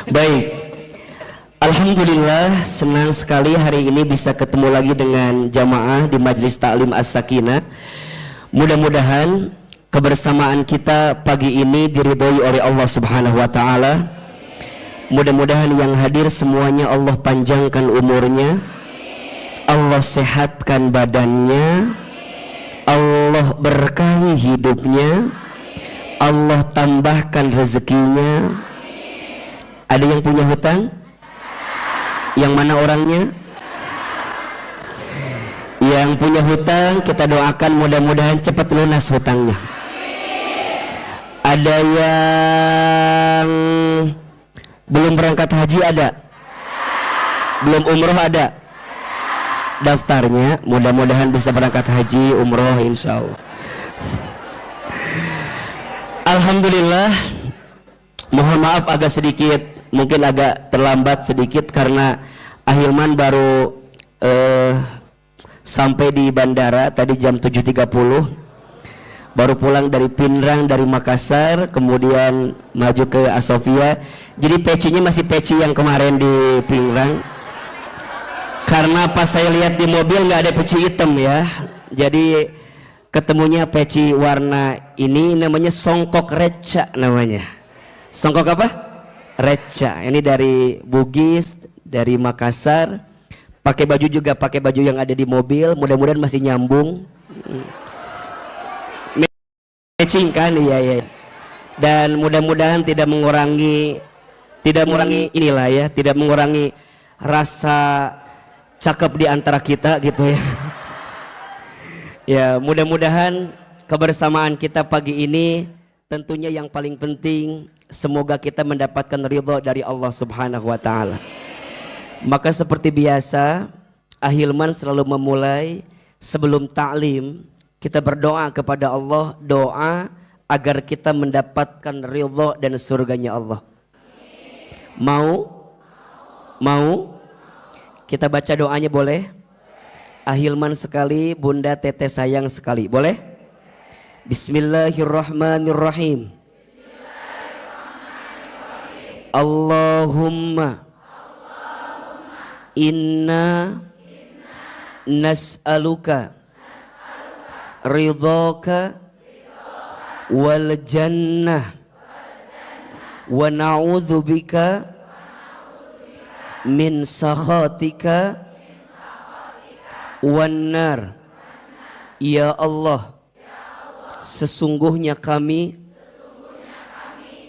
Baik, Alhamdulillah senang sekali hari ini bisa ketemu lagi dengan jamaah di Majelis Ta'lim As-Sakinah. Mudah-mudahan kebersamaan kita pagi ini diridhoi oleh Allah Subhanahu wa taala. Mudah-mudahan yang hadir semuanya Allah panjangkan umurnya, Allah sehatkan badannya, Allah berkahi hidupnya, Allah tambahkan rezekinya. Ada yang punya hutang? Yang mana orangnya? Yang punya hutang kita doakan mudah-mudahan cepat lunas hutangnya. Ada yang belum berangkat haji ada? Belum umroh ada? Daftarnya mudah-mudahan bisa berangkat haji umroh insya Allah. Alhamdulillah. Mohon maaf agak sedikit, mungkin agak terlambat sedikit karena Ahilman baru sampai di bandara tadi jam 7.30, baru pulang dari Pinrang dari Makassar, kemudian maju ke Asofia. Jadi pecinya masih peci yang kemarin di Pinrang, karena pas saya lihat di mobil nggak ada peci hitam ya, jadi ketemunya peci warna ini namanya songkok reca namanya. Songkok apa? Reca. Ini dari Bugis, dari Makassar. Pakai baju juga pakai baju yang ada di mobil. Mudah-mudahan masih nyambung. Matching kan? Iya. Dan mudah-mudahan tidak mengurangi inilah ya, tidak mengurangi rasa cakep di antara kita gitu ya. Ya, mudah-mudahan kebersamaan kita pagi ini tentunya yang paling penting semoga kita mendapatkan ridha dari Allah Subhanahu wa taala. Maka seperti biasa, Ahilman selalu memulai sebelum ta'lim kita berdoa kepada Allah, doa agar kita mendapatkan ridha dan surganya Allah. Mau? Kita baca doanya boleh? Ahilman sekali, Bunda Teteh sayang sekali. Boleh? Bismillahirrahmanirrahim. Allahumma inna nas'aluka ridhaka wal jannah wa na'udzubika min sakhatika wan nar. Ya Allah, sesungguhnya kami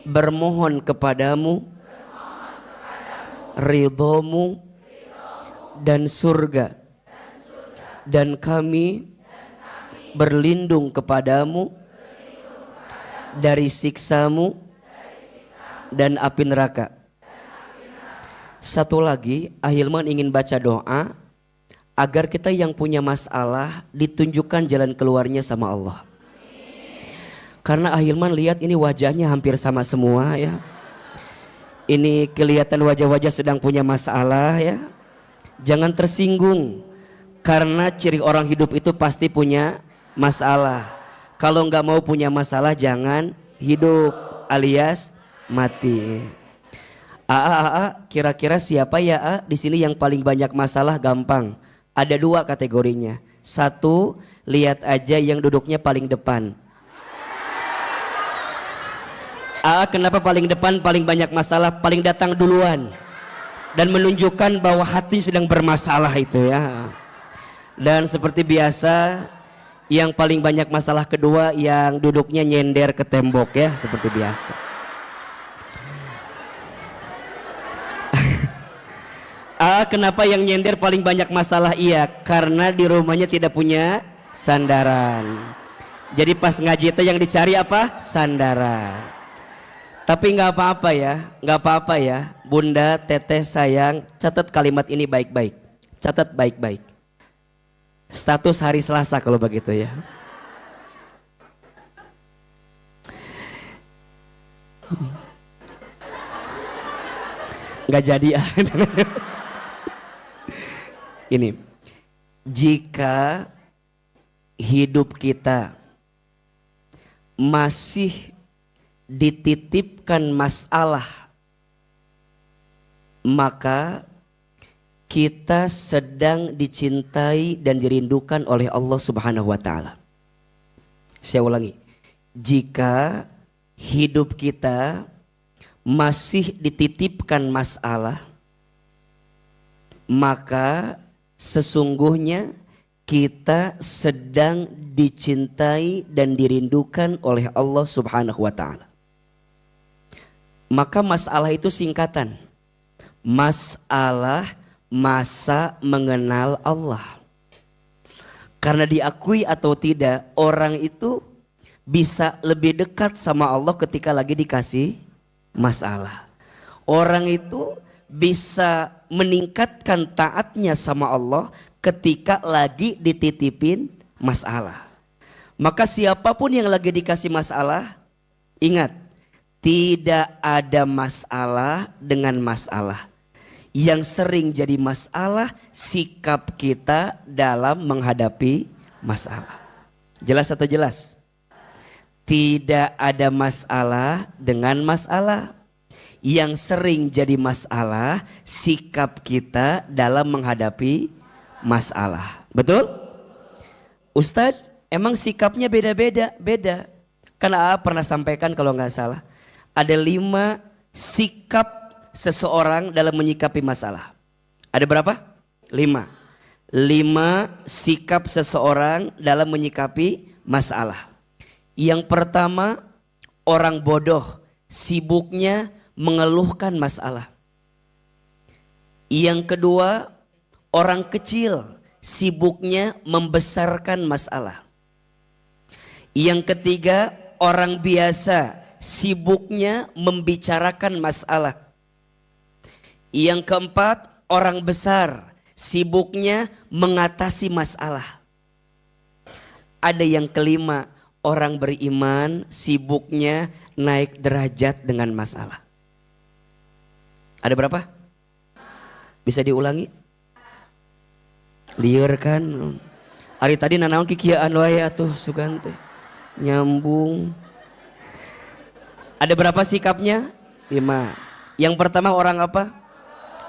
bermohon kepadamu ridhamu dan surga, dan kami berlindung kepadamu dari siksamu dan api neraka. Satu lagi, Ahilman ingin baca doa agar kita yang punya masalah ditunjukkan jalan keluarnya sama Allah. Karena Ahilman lihat ini wajahnya hampir sama semua ya. Ini kelihatan wajah-wajah sedang punya masalah ya. Jangan tersinggung, karena ciri orang hidup itu pasti punya masalah. Kalau nggak mau punya masalah jangan hidup, alias mati. Kira-kira siapa ya di sini yang paling banyak masalah? Gampang. Ada dua kategorinya. Satu, lihat aja yang duduknya paling depan. Kenapa paling depan? Paling banyak masalah, paling datang duluan dan menunjukkan bahwa hati sedang bermasalah itu ya. Dan seperti biasa, yang paling banyak masalah kedua yang duduknya nyender ke tembok ya, seperti biasa. Kenapa yang nyender paling banyak masalah? Iya, karena di rumahnya tidak punya sandaran. Jadi pas ngaji itu yang dicari apa? Sandaran. Tapi nggak apa-apa ya, Bunda Teteh sayang, catat kalimat ini baik-baik, catat baik-baik. Status hari Selasa kalau begitu ya. Nggak jadi ah. Ini, jika hidup kita masih dititipkan masalah maka kita sedang dicintai dan dirindukan oleh Allah Subhanahu wa taala. Saya ulangi. Jika hidup kita masih dititipkan masalah, maka sesungguhnya kita sedang dicintai dan dirindukan oleh Allah Subhanahu wa taala. Maka masalah itu singkatan. Masalah masa mengenal Allah. Karena diakui atau tidak, orang itu bisa lebih dekat sama Allah ketika lagi dikasih masalah. Orang itu bisa meningkatkan taatnya sama Allah ketika lagi dititipin masalah. Maka siapapun yang lagi dikasih masalah, ingat, tidak ada masalah dengan masalah. Yang sering jadi masalah sikap kita dalam menghadapi masalah. Jelas atau jelas? Tidak ada masalah dengan masalah. Yang sering jadi masalah sikap kita dalam menghadapi masalah. Betul? Ustadz, emang sikapnya beda-beda? Beda. Karena pernah sampaikan kalau nggak salah, ada 5 sikap seseorang dalam menyikapi masalah. Ada berapa? 5. 5 sikap seseorang dalam menyikapi masalah. Yang pertama, orang bodoh sibuknya mengeluhkan masalah. Yang kedua, orang kecil sibuknya membesarkan masalah. Yang ketiga, orang biasa sibuknya membicarakan masalah. Yang keempat, orang besar sibuknya mengatasi masalah. Ada yang kelima, orang beriman sibuknya naik derajat dengan masalah. Ada berapa? Bisa diulangi? Liar kan? Hari tadi nanaon kikiaan wae atuh Sugante. Nyambung. Ada berapa sikapnya? 5. Yang pertama orang apa?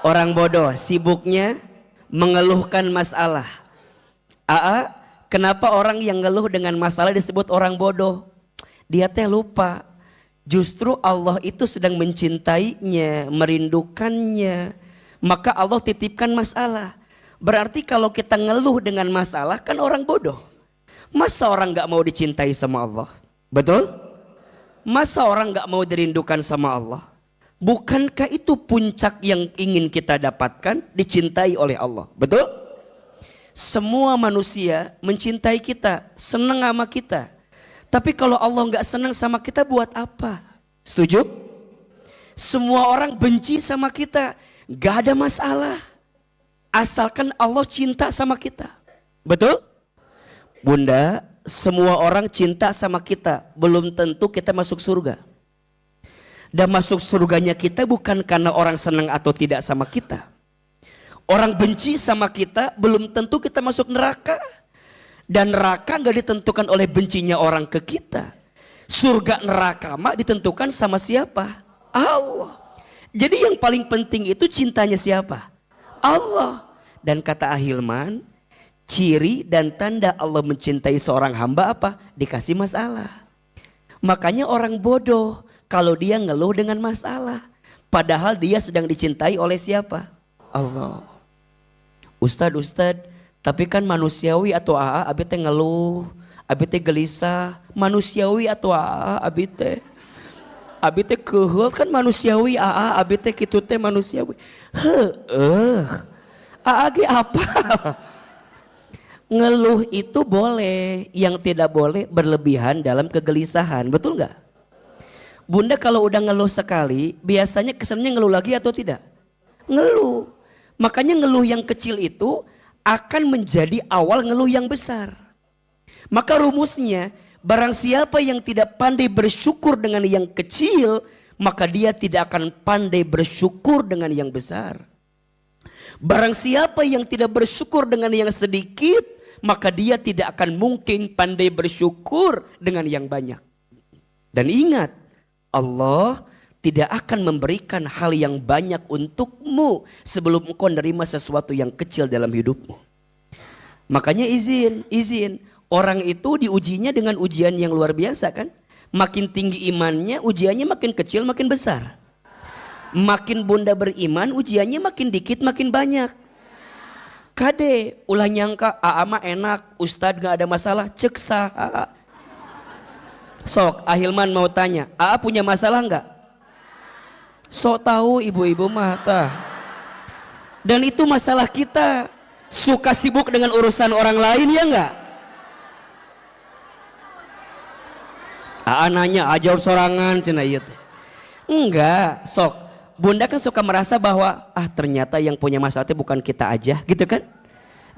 Orang bodoh, sibuknya mengeluhkan masalah. Kenapa orang yang ngeluh dengan masalah disebut orang bodoh? Dia teh lupa. Justru Allah itu sedang mencintainya, merindukannya. Maka Allah titipkan masalah. Berarti kalau kita ngeluh dengan masalah kan orang bodoh. Masa orang gak mau dicintai sama Allah? Betul? Masa orang gak mau dirindukan sama Allah? Bukankah itu puncak yang ingin kita dapatkan, dicintai oleh Allah? Betul? Semua manusia mencintai kita, senang sama kita. Tapi kalau Allah gak senang sama kita buat apa? Setuju? Semua orang benci sama kita, gak ada masalah. Asalkan Allah cinta sama kita. Betul? Bunda, semua orang cinta sama kita, belum tentu kita masuk surga. Dan masuk surganya kita bukan karena orang senang atau tidak sama kita. Orang benci sama kita belum tentu kita masuk neraka. Dan neraka gak ditentukan oleh bencinya orang ke kita. Surga neraka mah ditentukan sama siapa? Allah. Jadi yang paling penting itu cintanya siapa? Allah. Dan kata Ahilman, ciri dan tanda Allah mencintai seorang hamba apa? Dikasih masalah. Makanya orang bodoh kalau dia ngeluh dengan masalah. Padahal dia sedang dicintai oleh siapa? Allah. Ustad, tapi kan manusiawi atau abi teh ngeluh, abi teh gelisah. Manusiawi atau abi teh keheul kan manusiawi, abi teh kitu teh manusiawi. Ge apa? Ngeluh itu boleh, yang tidak boleh berlebihan dalam kegelisahan. Betul nggak? Bunda kalau udah ngeluh sekali, biasanya kesannya ngeluh lagi atau tidak? Ngeluh. Makanya ngeluh yang kecil itu akan menjadi awal ngeluh yang besar. Maka rumusnya, barang siapa yang tidak pandai bersyukur dengan yang kecil, maka dia tidak akan pandai bersyukur dengan yang besar. Barang siapa yang tidak bersyukur dengan yang sedikit, maka dia tidak akan mungkin pandai bersyukur dengan yang banyak. Dan ingat, Allah tidak akan memberikan hal yang banyak untukmu sebelum engkau menerima sesuatu yang kecil dalam hidupmu. Makanya izin. Orang itu diujinya dengan ujian yang luar biasa kan. Makin tinggi imannya, ujiannya makin kecil makin besar. Makin bunda beriman, ujiannya makin dikit makin banyak. Kade, ulah nyangka aa mah enak, ustad gak ada masalah, cek saha. Sok, Ahilman mau tanya, aa punya masalah gak? Sok tahu ibu-ibu mah tah. Dan itu masalah kita. Suka sibuk dengan urusan orang lain ya enggak? Nanya, jawab sorangan cenah ieu teh. Enggak, sok. Bunda kan suka merasa bahwa ternyata yang punya masalah teh bukan kita aja, gitu kan?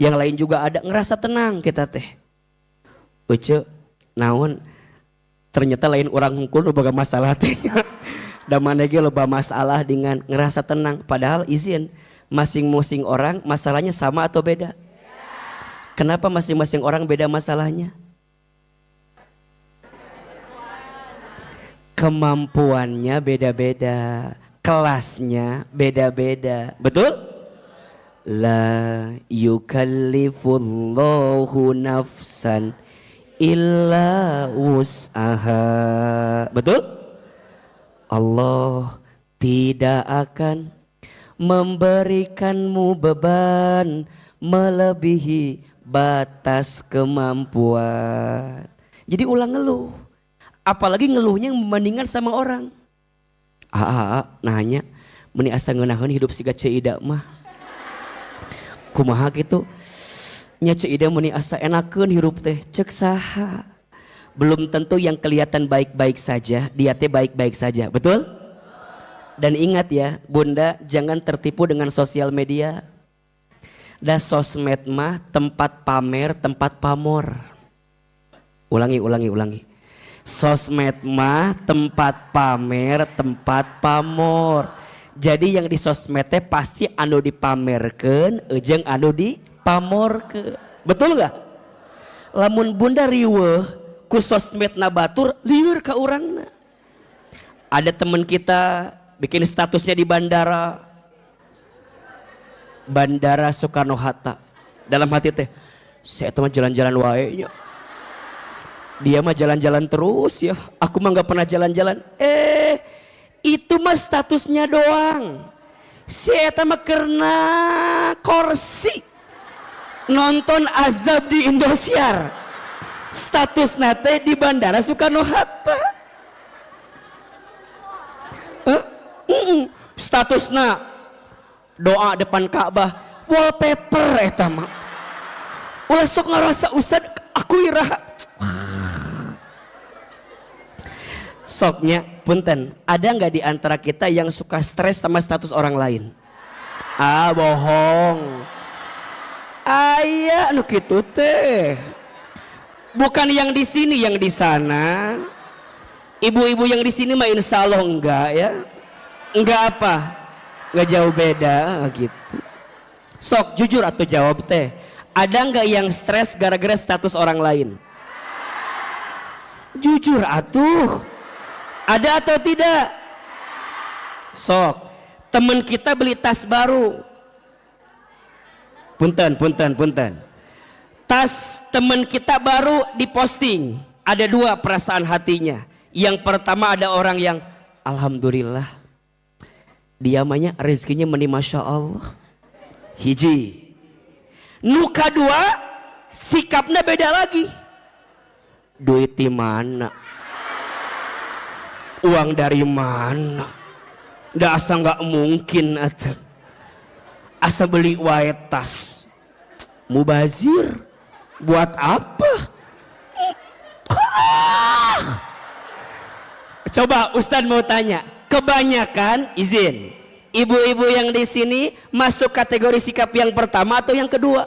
Yang lain juga ada, ngerasa tenang kita teh. Uce, naon? Ternyata lain orang hungkul boga masalah teh. Da maneh loba masalah dengan ngerasa tenang, padahal izin masing-masing orang masalahnya sama atau beda? Kenapa masing-masing orang beda masalahnya? Kemampuannya beda-beda, kelasnya beda-beda, betul? La yukallifullahu nafsan illa wus'aha, betul? Allah tidak akan memberikanmu beban melebihi batas kemampuan. Jadi ulang ngeluh, apalagi ngeluhnya membandingkan sama orang. Nanya, meni asa ngeunaheun hidup siga Ceuida mah. Kumaha kitu? Nya Ceuida meni asa enakeun hirup teh, cek saha? Belum tentu yang kelihatan baik-baik saja, dia teh baik-baik saja, betul? Dan ingat ya, bunda jangan tertipu dengan sosial media. Da sosmed mah tempat pamer, tempat pamor. Ulangi. Sosmed mah tempat pamer, tempat pamor. Jadi yang di sosmed teh pasti anu dipamerkeun, jeung anu dipamorkeun. Betul gak? Lamun bunda riweuh ku sosmed na batur, lieur ka urangna. Ada teman kita bikin statusnya di bandara Soekarno-Hatta. Dalam hati teh, saya mah jalan-jalan wae nya. Dia mah jalan-jalan terus ya. Aku mah gak pernah jalan-jalan. Itu mah statusnya doang. Si eta mah karena korsi nonton azab di Indosiar. Status nate di bandara Soekarno-Hatta. Statusna doa depan Ka'bah, wallpaper eta mah. Ulah sok ngarasa usad aku iraha. Soknya punten, ada nggak di antara kita yang suka stres sama status orang lain? Bohong. Aya nu kitu teh. Bukan yang di sini, yang di sana. Ibu-ibu yang di sini mah insya Allah enggak ya. Enggak apa? Enggak jauh beda gitu. Sok jujur atau jawab teh. Ada enggak yang stres gara-gara status orang lain? Jujur atuh. Ada atau tidak? Sok. Temen kita beli tas baru. Punten. Tas teman kita baru diposting, ada dua perasaan hatinya. Yang pertama ada orang yang alhamdulillah, dia mahnya rezekinya meni masya Allah. Hiji. Nu kadua sikapnya beda lagi. Duit di mana? Uang dari mana? Da asa nggak mungkin atuh. Asa beli wae tas. Mubazir. Buat apa? Coba Ustadz mau tanya, kebanyakan izin, ibu-ibu yang di sini masuk kategori sikap yang pertama atau yang kedua?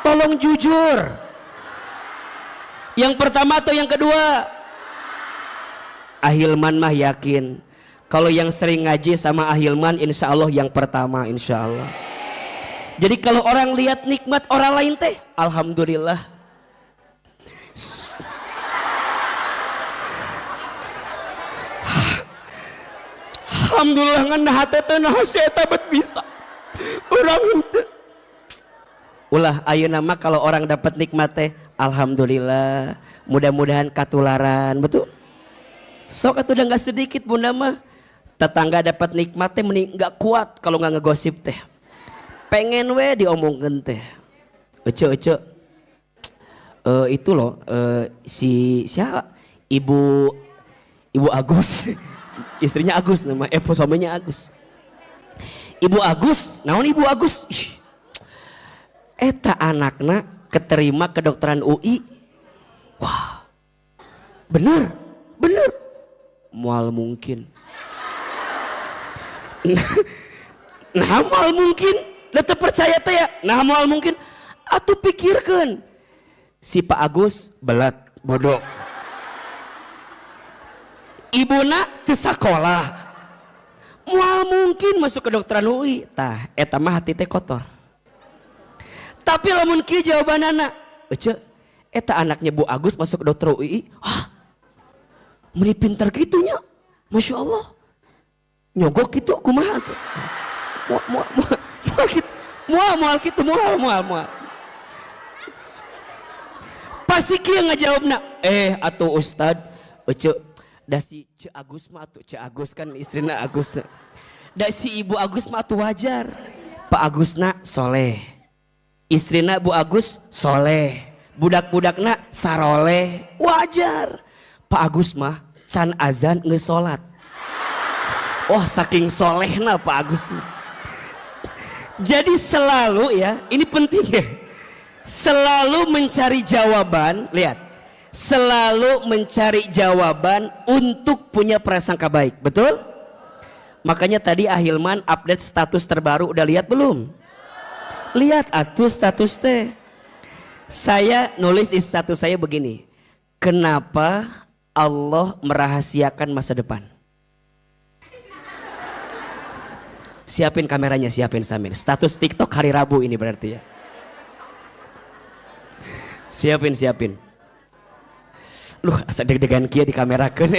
Tolong jujur. Yang pertama atau yang kedua? Ahilman mah yakin, kalau yang sering ngaji sama Ahilman insya Allah yang pertama insya Allah. Jadi kalau orang lihat nikmat orang lain teh, alhamdulillah. Alhamdulillah ngan teh nah eta bet bisa. Urang henteu. Ulah ayeuna mah kalau orang dapat nikmat teh alhamdulillah, mudah-mudahan katularan, betul? Sok atuh udah enggak sedikit bunda mah. Tetangga dapat nikmat teh mending enggak kuat kalau enggak ngegosip teh. Pengen we diomongkeun teh. Ece itu loh si siapa? Ibu Agus. Istrinya Agus nama suaminya Agus. Ibu Agus, naon Ibu Agus? Eta anakna keterima kedokteran UI. Wah, bener. Mual mungkin. Nah mual mungkin. Udah percaya teh ya. Nah mual mungkin. Atuh pikirkan. Si Pak Agus belat bodoh. Ibuna ke sekolah. Mual mungkin masuk kedokteran UI. Tah, eta mah hati teh kotor. Tapi lamun kieu jawabanana, ece, eta anaknya Bu Agus masuk ke dokter UI, meni pinter gitunya, masya Allah, nyogok gitu, kumaha tuh, mual gitu, mual. Pasti kieu ngajawabna, atuh Ustad, ece, da si Ce Agus mah atuh, Ce Agus kan istrina Agus, da si Ibu Agus mah atuh wajar, Pak Agusna soleh. Istrina Bu Agus soleh, budak-budakna saroleh, wajar. Pak Agus mah can azan geus salat. Wah saking solehna Pak Agus mah. Jadi selalu ya, ini penting ya. Selalu mencari jawaban, lihat. Selalu mencari jawaban untuk punya prasangka baik, betul? Makanya tadi Ahilman update status terbaru, udah lihat belum? Lihat atuh status teh. Saya nulis di status saya begini. Kenapa Allah merahasiakan masa depan? Siapin kameranya, siapin Samin. Status TikTok hari Rabu ini berarti ya. Siapin. Loh, asa deg-degan kia di kamera keun.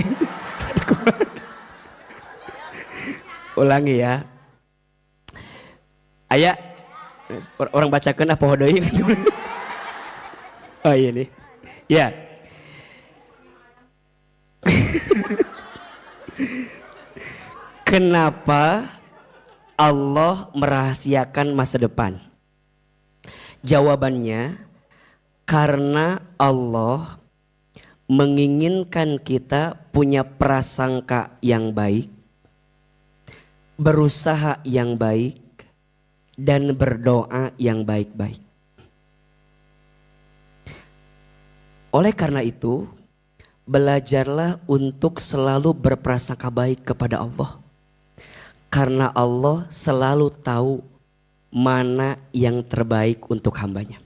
Ulangi ya. Aya orang bacakan apa hodoi gitu. Oh iya nih. Ya. Kenapa Allah merahasiakan masa depan? Jawabannya karena Allah menginginkan kita punya prasangka yang baik, berusaha yang baik, dan berdoa yang baik-baik. Oleh karena itu, belajarlah untuk selalu berprasangka baik kepada Allah. Karena Allah selalu tahu mana yang terbaik untuk hambanya.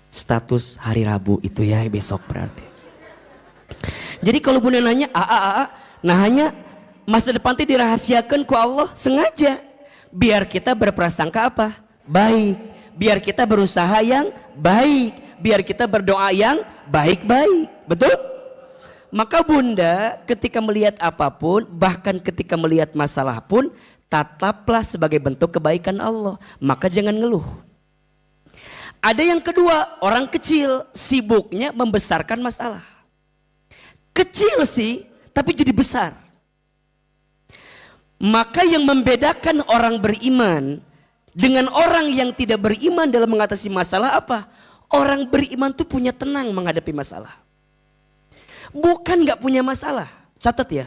Status hari Rabu itu ya besok berarti. Jadi kalau bunda nanya, nah hanya masa depan itu dirahasiakan ku Allah sengaja. Biar kita berprasangka apa? Baik. Biar kita berusaha yang baik. Biar kita berdoa yang baik-baik. Betul? Maka bunda ketika melihat apapun, bahkan ketika melihat masalah pun, tataplah sebagai bentuk kebaikan Allah. Maka jangan ngeluh. Ada yang kedua, orang kecil sibuknya membesarkan masalah. Kecil sih, tapi jadi besar. Maka yang membedakan orang beriman dengan orang yang tidak beriman dalam mengatasi masalah apa? Orang beriman tuh punya tenang menghadapi masalah. Bukan gak punya masalah. Catat ya.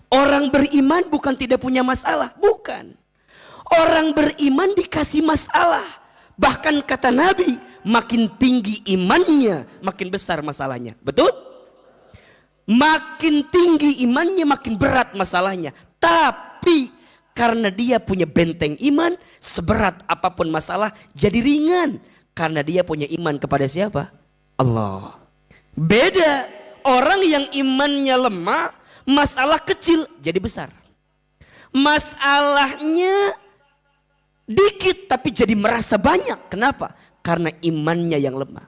Orang beriman bukan tidak punya masalah. Bukan. Orang beriman dikasih masalah. Bahkan kata Nabi, makin tinggi imannya, makin besar masalahnya. Betul? Makin tinggi imannya, makin berat masalahnya. Tapi karena dia punya benteng iman, seberat apapun masalah jadi ringan. Karena dia punya iman kepada siapa? Allah. Beda, orang yang imannya lemah, masalah kecil jadi besar. Masalahnya dikit tapi jadi merasa banyak. Kenapa? Karena imannya yang lemah.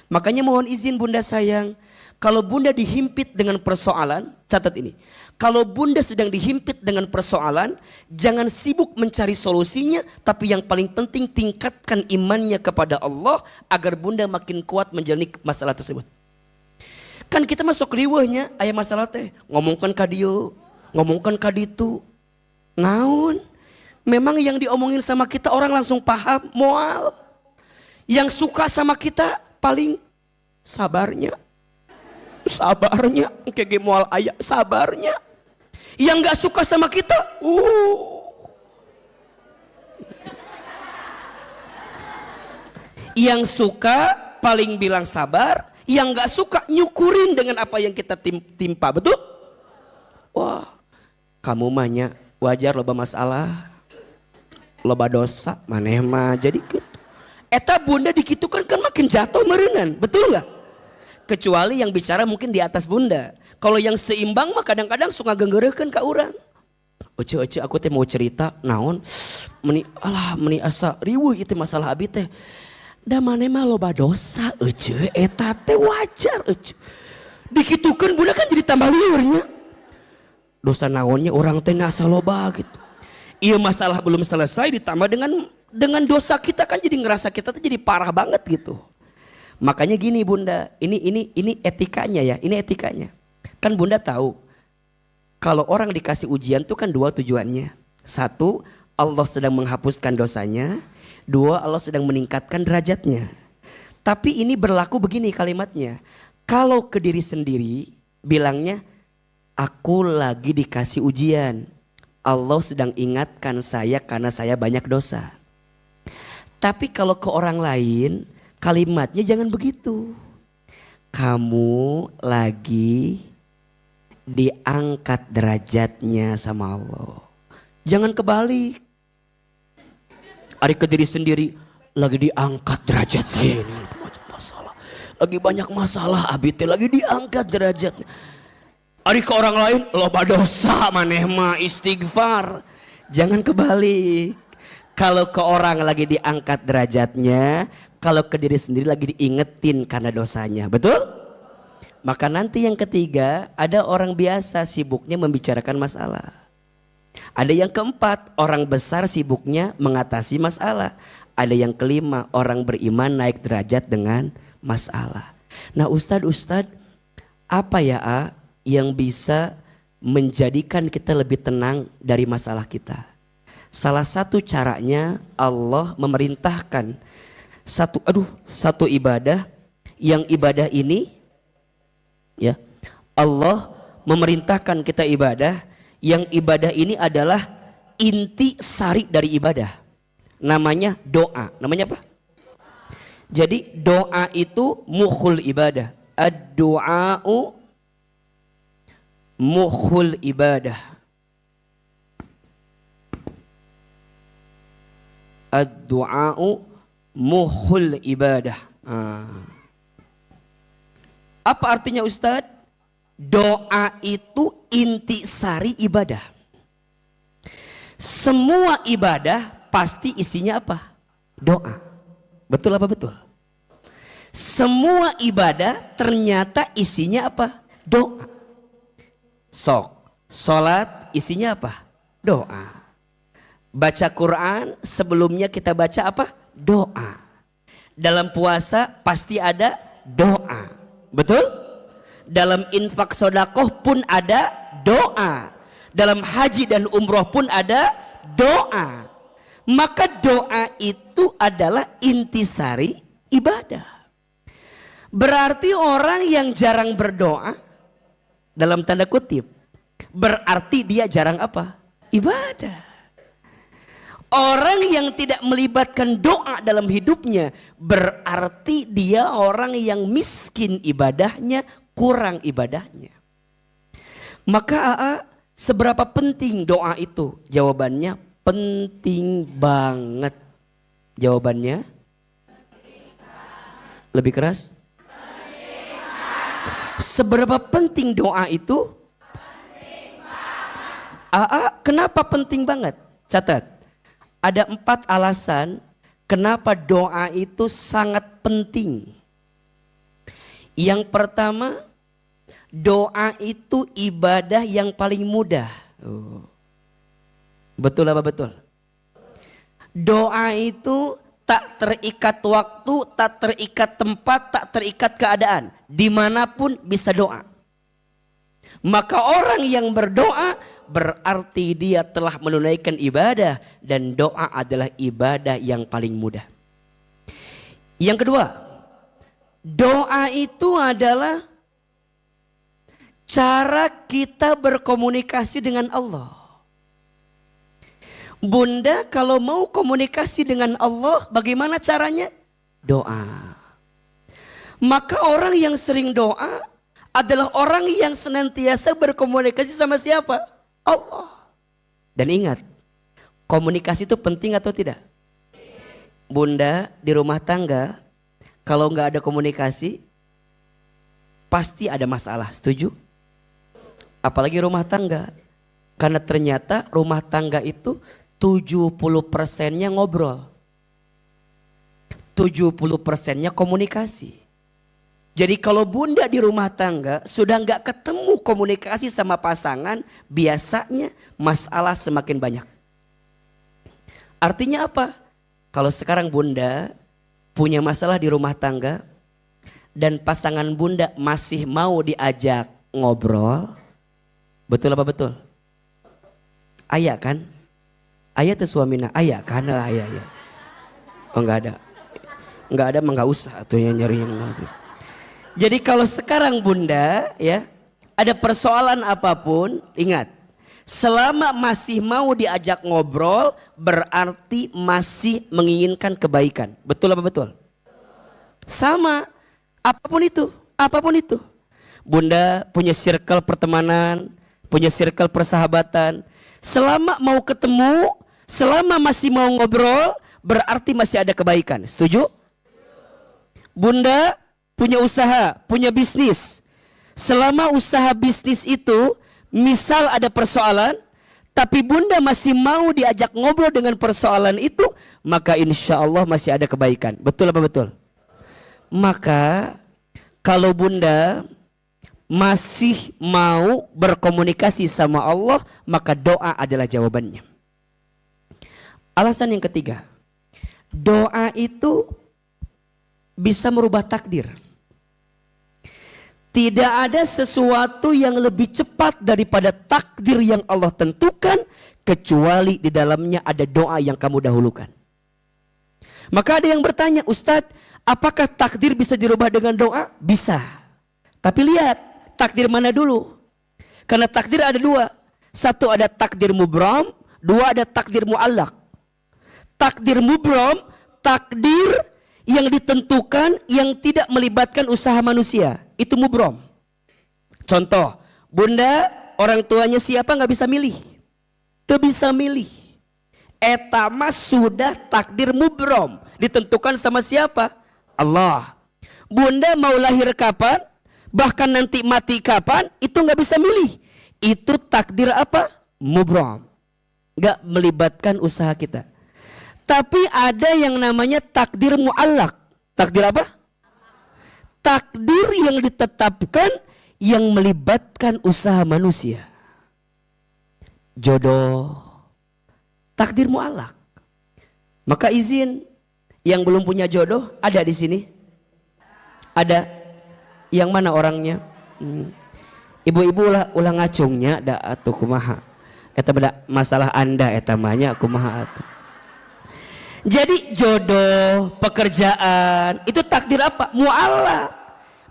Makanya mohon izin bunda sayang, Kalau bunda dihimpit dengan persoalan, catat ini. Kalau bunda sedang dihimpit dengan persoalan, jangan sibuk mencari solusinya, tapi yang paling penting tingkatkan imannya kepada Allah agar bunda makin kuat menjalani masalah tersebut. Kan kita masuk riwahnya, ayah masalah teh, ngomongkan kadieu, ngomongkan kaditu, naon. Memang yang diomongin sama kita orang langsung paham, moal. Yang suka sama kita paling sabarnya. Sabarnya, kayak moal ayah, sabarnya. Yang gak suka sama kita, Yang suka paling bilang sabar, yang gak suka nyukurin dengan apa yang kita timpa, betul? Wah, kamu mahnya wajar loba masalah, loba dosa, maneh mah jadi gitu. Eta bunda dikitukan kan makin jatuh merenan, betul gak? Kecuali yang bicara mungkin di atas bunda. Kalau yang seimbang mah kadang-kadang suka genggereukeun ka urang. Ece aku teh mau cerita naon meni asa riweuh ieu masalah abi teh. Da maneh mah loba dosa ece eta teh wajar ece. Dikitukeun bunda kan jadi tambah liur nya. Dosa naonnya orang teh asa loba gitu. Ieu masalah belum selesai ditambah dengan dosa kita kan jadi ngerasa kita tuh jadi parah banget gitu. Makanya gini bunda, ini etikanya ya, ini etikanya. Kan bunda tahu, kalau orang dikasih ujian tuh kan dua tujuannya. Satu, Allah sedang menghapuskan dosanya. Dua, Allah sedang meningkatkan derajatnya. Tapi ini berlaku begini kalimatnya. Kalau ke diri sendiri, bilangnya, aku lagi dikasih ujian. Allah sedang ingatkan saya karena saya banyak dosa. Tapi kalau ke orang lain, kalimatnya jangan begitu. Kamu lagi diangkat derajatnya sama Allah. Jangan kebalik. Ari ke diri sendiri, lagi diangkat derajat saya ini. Masalah. Lagi banyak masalah, abi teh lagi diangkat derajatnya. Ari ke orang lain, loba dosa maneh mah istighfar. Jangan kebalik. Kalau ke orang lagi diangkat derajatnya, kalau ke diri sendiri lagi diingetin karena dosanya, betul? Maka nanti yang ketiga, ada orang biasa sibuknya membicarakan masalah. Ada yang keempat, orang besar sibuknya mengatasi masalah. Ada yang kelima, orang beriman naik derajat dengan masalah. Nah Ustadz, apa ya yang bisa menjadikan kita lebih tenang dari masalah kita? Salah satu caranya Allah memerintahkan satu ibadah, yang ibadah ini ya Allah memerintahkan kita ibadah, yang ibadah ini adalah inti sari dari ibadah, namanya doa. Namanya apa? Jadi doa itu mukhul ibadah. Ad-du'a'u mukhul ibadah. Ad-du'a'u mukhul ibadah. Apa artinya Ustadz? Doa itu inti sari ibadah. Semua ibadah pasti isinya apa? Doa. Betul apa betul? Semua ibadah ternyata isinya apa? Doa. Sholat isinya apa? Doa. Baca Quran sebelumnya kita baca apa? Doa. Dalam puasa pasti ada doa. Betul? Dalam infak sodakoh pun ada doa. Dalam haji dan umroh pun ada doa. Maka doa itu adalah intisari ibadah. Berarti orang yang jarang berdoa, dalam tanda kutip, berarti dia jarang apa? Ibadah. Orang yang tidak melibatkan doa dalam hidupnya, berarti dia orang yang miskin ibadahnya, kurang ibadahnya. Maka seberapa penting doa itu? Jawabannya penting banget. Jawabannya lebih keras. Seberapa penting doa itu? Kenapa penting banget? Catat. Ada 4 alasan kenapa doa itu sangat penting. Yang pertama, Doa itu ibadah yang paling mudah. Betul apa betul? Doa itu tak terikat waktu, tak terikat tempat, tak terikat keadaan. Dimanapun bisa doa. Maka orang yang berdoa berarti dia telah menunaikan ibadah. Dan doa adalah ibadah yang paling mudah. Yang kedua, doa itu adalah cara kita berkomunikasi dengan Allah. Bunda kalau mau komunikasi dengan Allah bagaimana caranya? Doa. Maka orang yang sering doa adalah orang yang senantiasa berkomunikasi sama siapa? Allah. Dan ingat, komunikasi itu penting atau tidak? Bunda di rumah tangga kalau nggak ada komunikasi pasti ada masalah, setuju? Apalagi rumah tangga. Karena ternyata rumah tangga itu 70%-nya ngobrol. 70%-nya komunikasi. Jadi kalau bunda di rumah tangga sudah nggak ketemu komunikasi sama pasangan, biasanya masalah semakin banyak. Artinya apa? Kalau sekarang bunda punya masalah di rumah tangga dan pasangan bunda masih mau diajak ngobrol, betul apa betul? Ayah kan? Ayah tuh suamina, ayah kan? Ayah. Oh enggak ada. Enggak ada mah enggak usah tuh yang nyari yang itu. Jadi kalau sekarang bunda ya ada persoalan apapun, ingat, selama masih mau diajak ngobrol berarti masih menginginkan kebaikan. Betul apa betul? Sama, apapun itu. Bunda punya circle pertemanan, punya circle persahabatan. Selama mau ketemu, selama masih mau ngobrol, berarti masih ada kebaikan. Setuju? Bunda punya usaha, punya bisnis. Selama usaha bisnis itu, misal ada persoalan, tapi bunda masih mau diajak ngobrol dengan persoalan itu, maka insya Allah masih ada kebaikan. Betul apa betul? Maka kalau bunda masih mau berkomunikasi sama Allah, maka doa adalah jawabannya. Alasan yang ketiga, doa itu bisa merubah takdir. Tidak ada sesuatu yang lebih cepat daripada takdir yang Allah tentukan, kecuali di dalamnya ada doa yang kamu dahulukan. Maka ada yang bertanya, Ustadz, apakah takdir bisa dirubah dengan doa? Bisa. Tapi lihat, takdir mana dulu? Karena takdir ada dua. Satu ada takdir mubram, dua ada takdir muallak. Takdir mubram, takdir yang ditentukan yang tidak melibatkan usaha manusia. Itu mubram. Contoh, bunda orang tuanya siapa nggak bisa milih. Tuh bisa milih. Etama sudah takdir mubram. Ditentukan sama siapa? Allah. Bunda mau lahir kapan? Bahkan nanti mati kapan, itu nggak bisa milih. Itu takdir apa? Mubram. Nggak melibatkan usaha kita. Tapi ada yang namanya takdir muallak. Takdir apa? Takdir yang ditetapkan yang melibatkan usaha manusia. Jodoh. Takdir muallak. Maka izin yang belum punya jodoh ada di sini? Ada. Yang mana orangnya? Ibu-ibu ulah ngacungnya da atuh kumaha. Eta beda masalah Anda eta mahnya kumaha atuh. Jadi jodoh, pekerjaan, itu takdir apa? Muallak.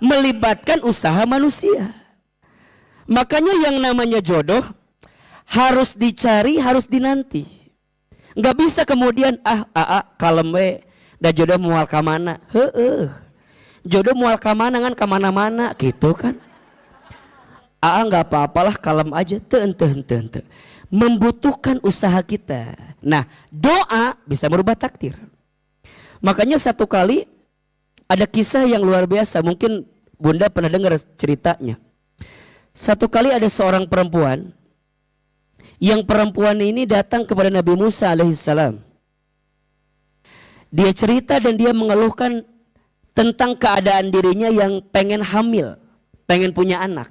Melibatkan usaha manusia. Makanya yang namanya jodoh harus dicari, harus dinanti. Enggak bisa kemudian kalem we da jodoh moal ka mana? Heueuh. Jodoh mual kamana kan kamana-mana gitu kan. Nggak apa-apalah kalem aja. Ente. Membutuhkan usaha kita. Nah doa bisa merubah takdir. Makanya satu kali ada kisah yang luar biasa. Mungkin bunda pernah dengar ceritanya. Satu kali ada seorang perempuan. Yang perempuan ini datang kepada Nabi Musa alaihissalam. Dia cerita dan dia mengeluhkan tentang keadaan dirinya yang pengen hamil, pengen punya anak.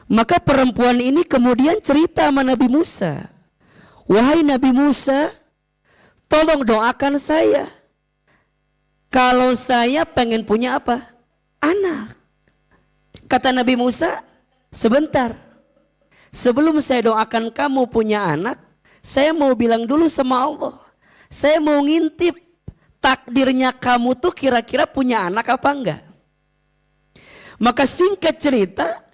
Maka perempuan ini kemudian cerita sama Nabi Musa. Wahai Nabi Musa, tolong doakan saya. Kalau saya pengen punya apa? Anak. Kata Nabi Musa, sebentar. Sebelum saya doakan kamu punya anak, saya mau bilang dulu sama Allah. Saya mau ngintip takdirnya kamu tuh kira-kira punya anak apa enggak. Maka singkat cerita,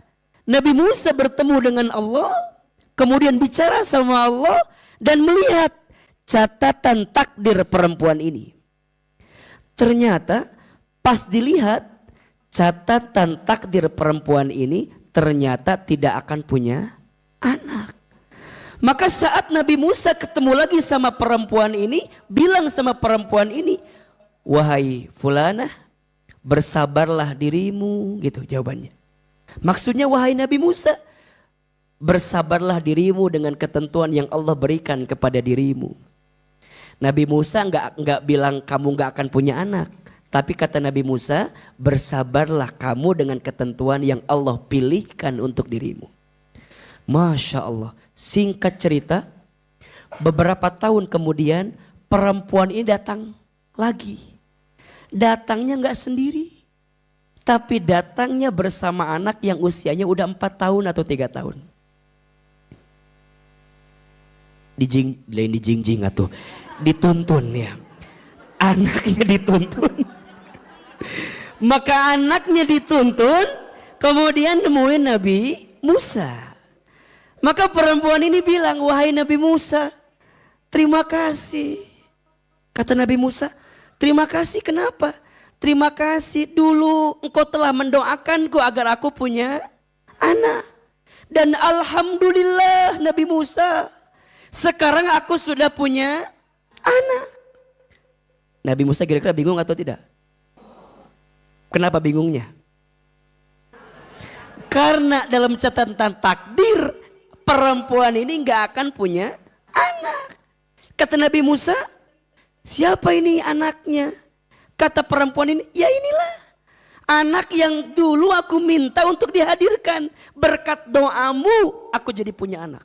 Nabi Musa bertemu dengan Allah, kemudian bicara sama Allah dan melihat catatan takdir perempuan ini. Ternyata pas dilihat catatan takdir perempuan ini ternyata tidak akan punya anak. Maka saat Nabi Musa ketemu lagi sama perempuan ini, bilang sama perempuan ini, wahai fulanah, bersabarlah dirimu, gitu jawabannya. Maksudnya wahai Nabi Musa, bersabarlah dirimu dengan ketentuan yang Allah berikan kepada dirimu. Nabi Musa enggak bilang kamu enggak akan punya anak. Tapi kata Nabi Musa, bersabarlah kamu dengan ketentuan yang Allah pilihkan untuk dirimu. Masya Allah. Singkat cerita, beberapa tahun kemudian perempuan ini datang lagi. Datangnya enggak sendiri. Tapi datangnya bersama anak yang usianya udah 4 tahun atau 3 tahun. Dijingjing atau dituntun ya. Anaknya dituntun. Maka anaknya dituntun, kemudian nemuin Nabi Musa. Maka perempuan ini bilang, wahai Nabi Musa, terima kasih. Kata Nabi Musa, terima kasih kenapa? Terima kasih dulu engkau telah mendoakanku agar aku punya anak. Dan alhamdulillah Nabi Musa, sekarang aku sudah punya anak. Nabi Musa kira-kira bingung atau tidak? Kenapa bingungnya? Karena dalam catatan takdir perempuan ini gak akan punya anak. Kata Nabi Musa, siapa ini anaknya? Kata perempuan ini, ya inilah anak yang dulu aku minta untuk dihadirkan. Berkat doamu aku jadi punya anak.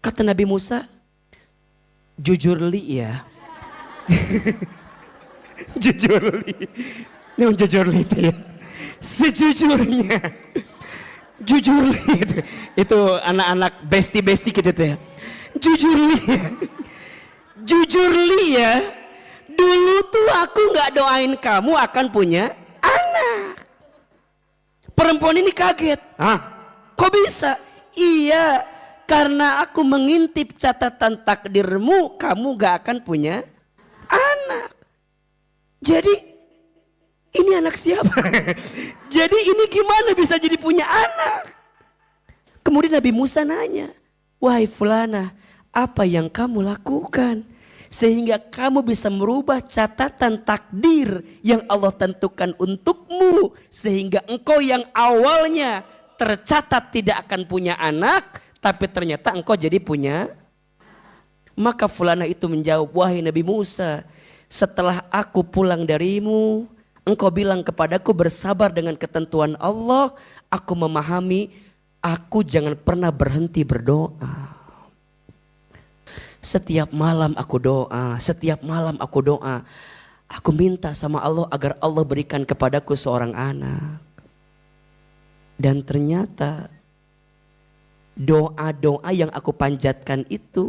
Kata Nabi Musa, jujur li ya. Jujur li. Ini jujur li itu ya. Sejujurnya. Jujur li itu. Itu anak-anak besti-besti gitu ya. Jujur li ya. Jujur li ya. Dulu tuh aku gak doain kamu akan punya anak. Perempuan ini kaget. Hah? Kok bisa? Iya, karena aku mengintip catatan takdirmu, kamu gak akan punya anak. Jadi ini anak siapa? Jadi ini gimana bisa jadi punya anak? Kemudian Nabi Musa nanya, wahai fulana, apa yang kamu lakukan sehingga kamu bisa merubah catatan takdir yang Allah tentukan untukmu, sehingga engkau yang awalnya tercatat tidak akan punya anak, tapi ternyata engkau jadi punya. Maka fulana itu menjawab, wahai Nabi Musa, setelah aku pulang darimu, engkau bilang kepadaku bersabar dengan ketentuan Allah, aku memahami, aku jangan pernah berhenti berdoa. Setiap malam aku doa, setiap malam aku doa. Aku minta sama Allah agar Allah berikan kepadaku seorang anak. Dan ternyata doa-doa yang aku panjatkan itu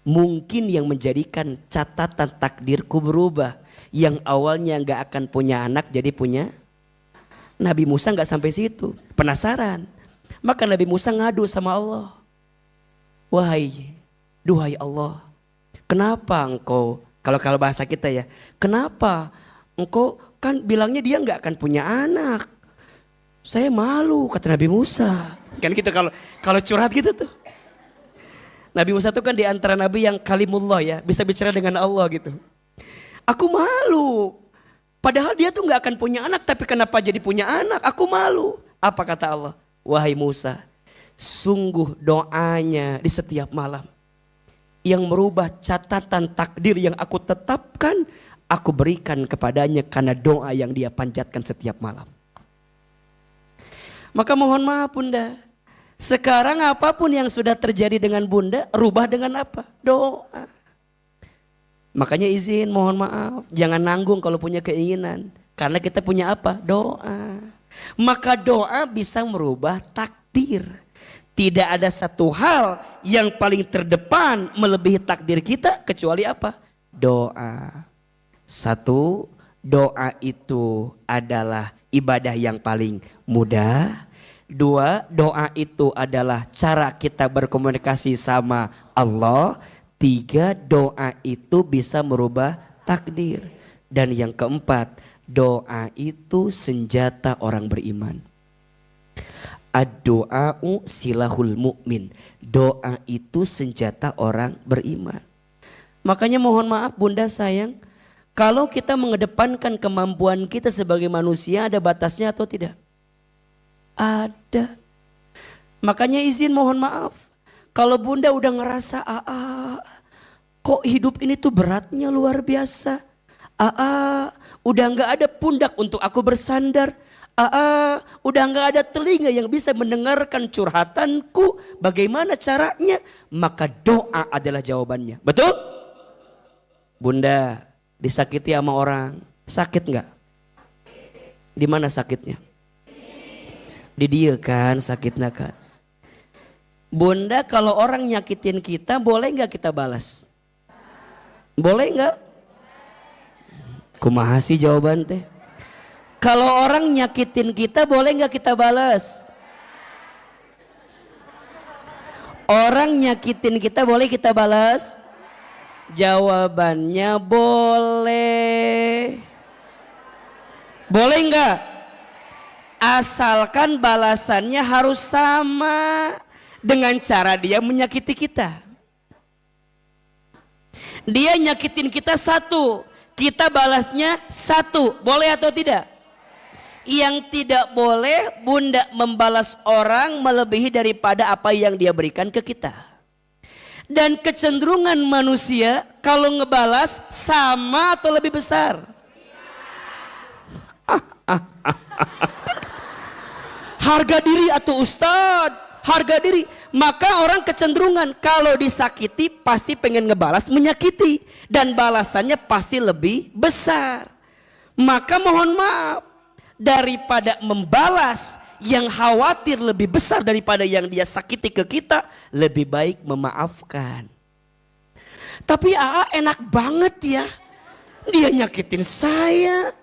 mungkin yang menjadikan catatan takdirku berubah. Yang awalnya gak akan punya anak jadi punya. Nabi Musa gak sampai situ, penasaran. Maka Nabi Musa ngadu sama Allah. Duhai Allah, kenapa engkau, kalau bahasa kita ya, kenapa engkau kan bilangnya dia gak akan punya anak. Saya malu, kata Nabi Musa. Kan gitu kalau curhat gitu tuh. Nabi Musa tuh kan di antara nabi yang kalimullah ya, bisa bicara dengan Allah gitu. Aku malu. Padahal dia tuh gak akan punya anak, tapi kenapa jadi punya anak? Aku malu. Apa kata Allah? Wahai Musa, sungguh doanya di setiap malam yang merubah catatan takdir yang aku tetapkan, aku berikan kepadanya karena doa yang dia panjatkan setiap malam. Maka mohon maaf Bunda. Sekarang apapun yang sudah terjadi dengan Bunda, rubah dengan apa? Doa. Makanya izin mohon maaf. Jangan nanggung kalau punya keinginan. Karena kita punya apa? Doa. Maka doa bisa merubah takdir. Tidak ada satu hal yang paling terdepan melebihi takdir kita kecuali apa? Doa. Satu, doa itu adalah ibadah yang paling mudah. Dua, doa itu adalah cara kita berkomunikasi sama Allah. Tiga, doa itu bisa merubah takdir. Dan yang keempat, doa itu senjata orang beriman. Ad-doa'u silahul mu'min. Doa itu senjata orang beriman. Makanya mohon maaf Bunda sayang, kalau kita mengedepankan kemampuan kita sebagai manusia ada batasnya atau tidak? Ada. Makanya izin mohon maaf. Kalau Bunda udah ngerasa kok hidup ini tuh beratnya luar biasa. Udah gak ada pundak untuk aku bersandar. Udah gak ada telinga yang bisa mendengarkan curhatanku. Bagaimana caranya? Maka doa adalah jawabannya. Betul? Bunda disakiti sama orang. Sakit gak? Di mana sakitnya? Di dia kan sakitnya kan. Bunda kalau orang nyakitin kita boleh gak kita balas? Boleh gak? Kumaha sih jawaban teh? Kalau orang nyakitin kita boleh gak kita balas? Orang nyakitin kita boleh kita balas? Jawabannya boleh. Boleh gak? Asalkan balasannya harus sama dengan cara dia menyakiti kita. Dia nyakitin kita satu, kita balasnya satu, boleh atau tidak? Yang tidak boleh Bunda membalas orang melebihi daripada apa yang dia berikan ke kita. Dan kecenderungan manusia kalau ngebalas sama atau lebih besar? Harga diri atau Ustadz, harga diri. Maka orang kecenderungan kalau disakiti pasti pengen ngebalas menyakiti. Dan balasannya pasti lebih besar. Maka mohon maaf, daripada membalas yang khawatir lebih besar daripada yang dia sakiti ke kita, lebih baik memaafkan. Tapi enak banget ya, dia nyakitin saya,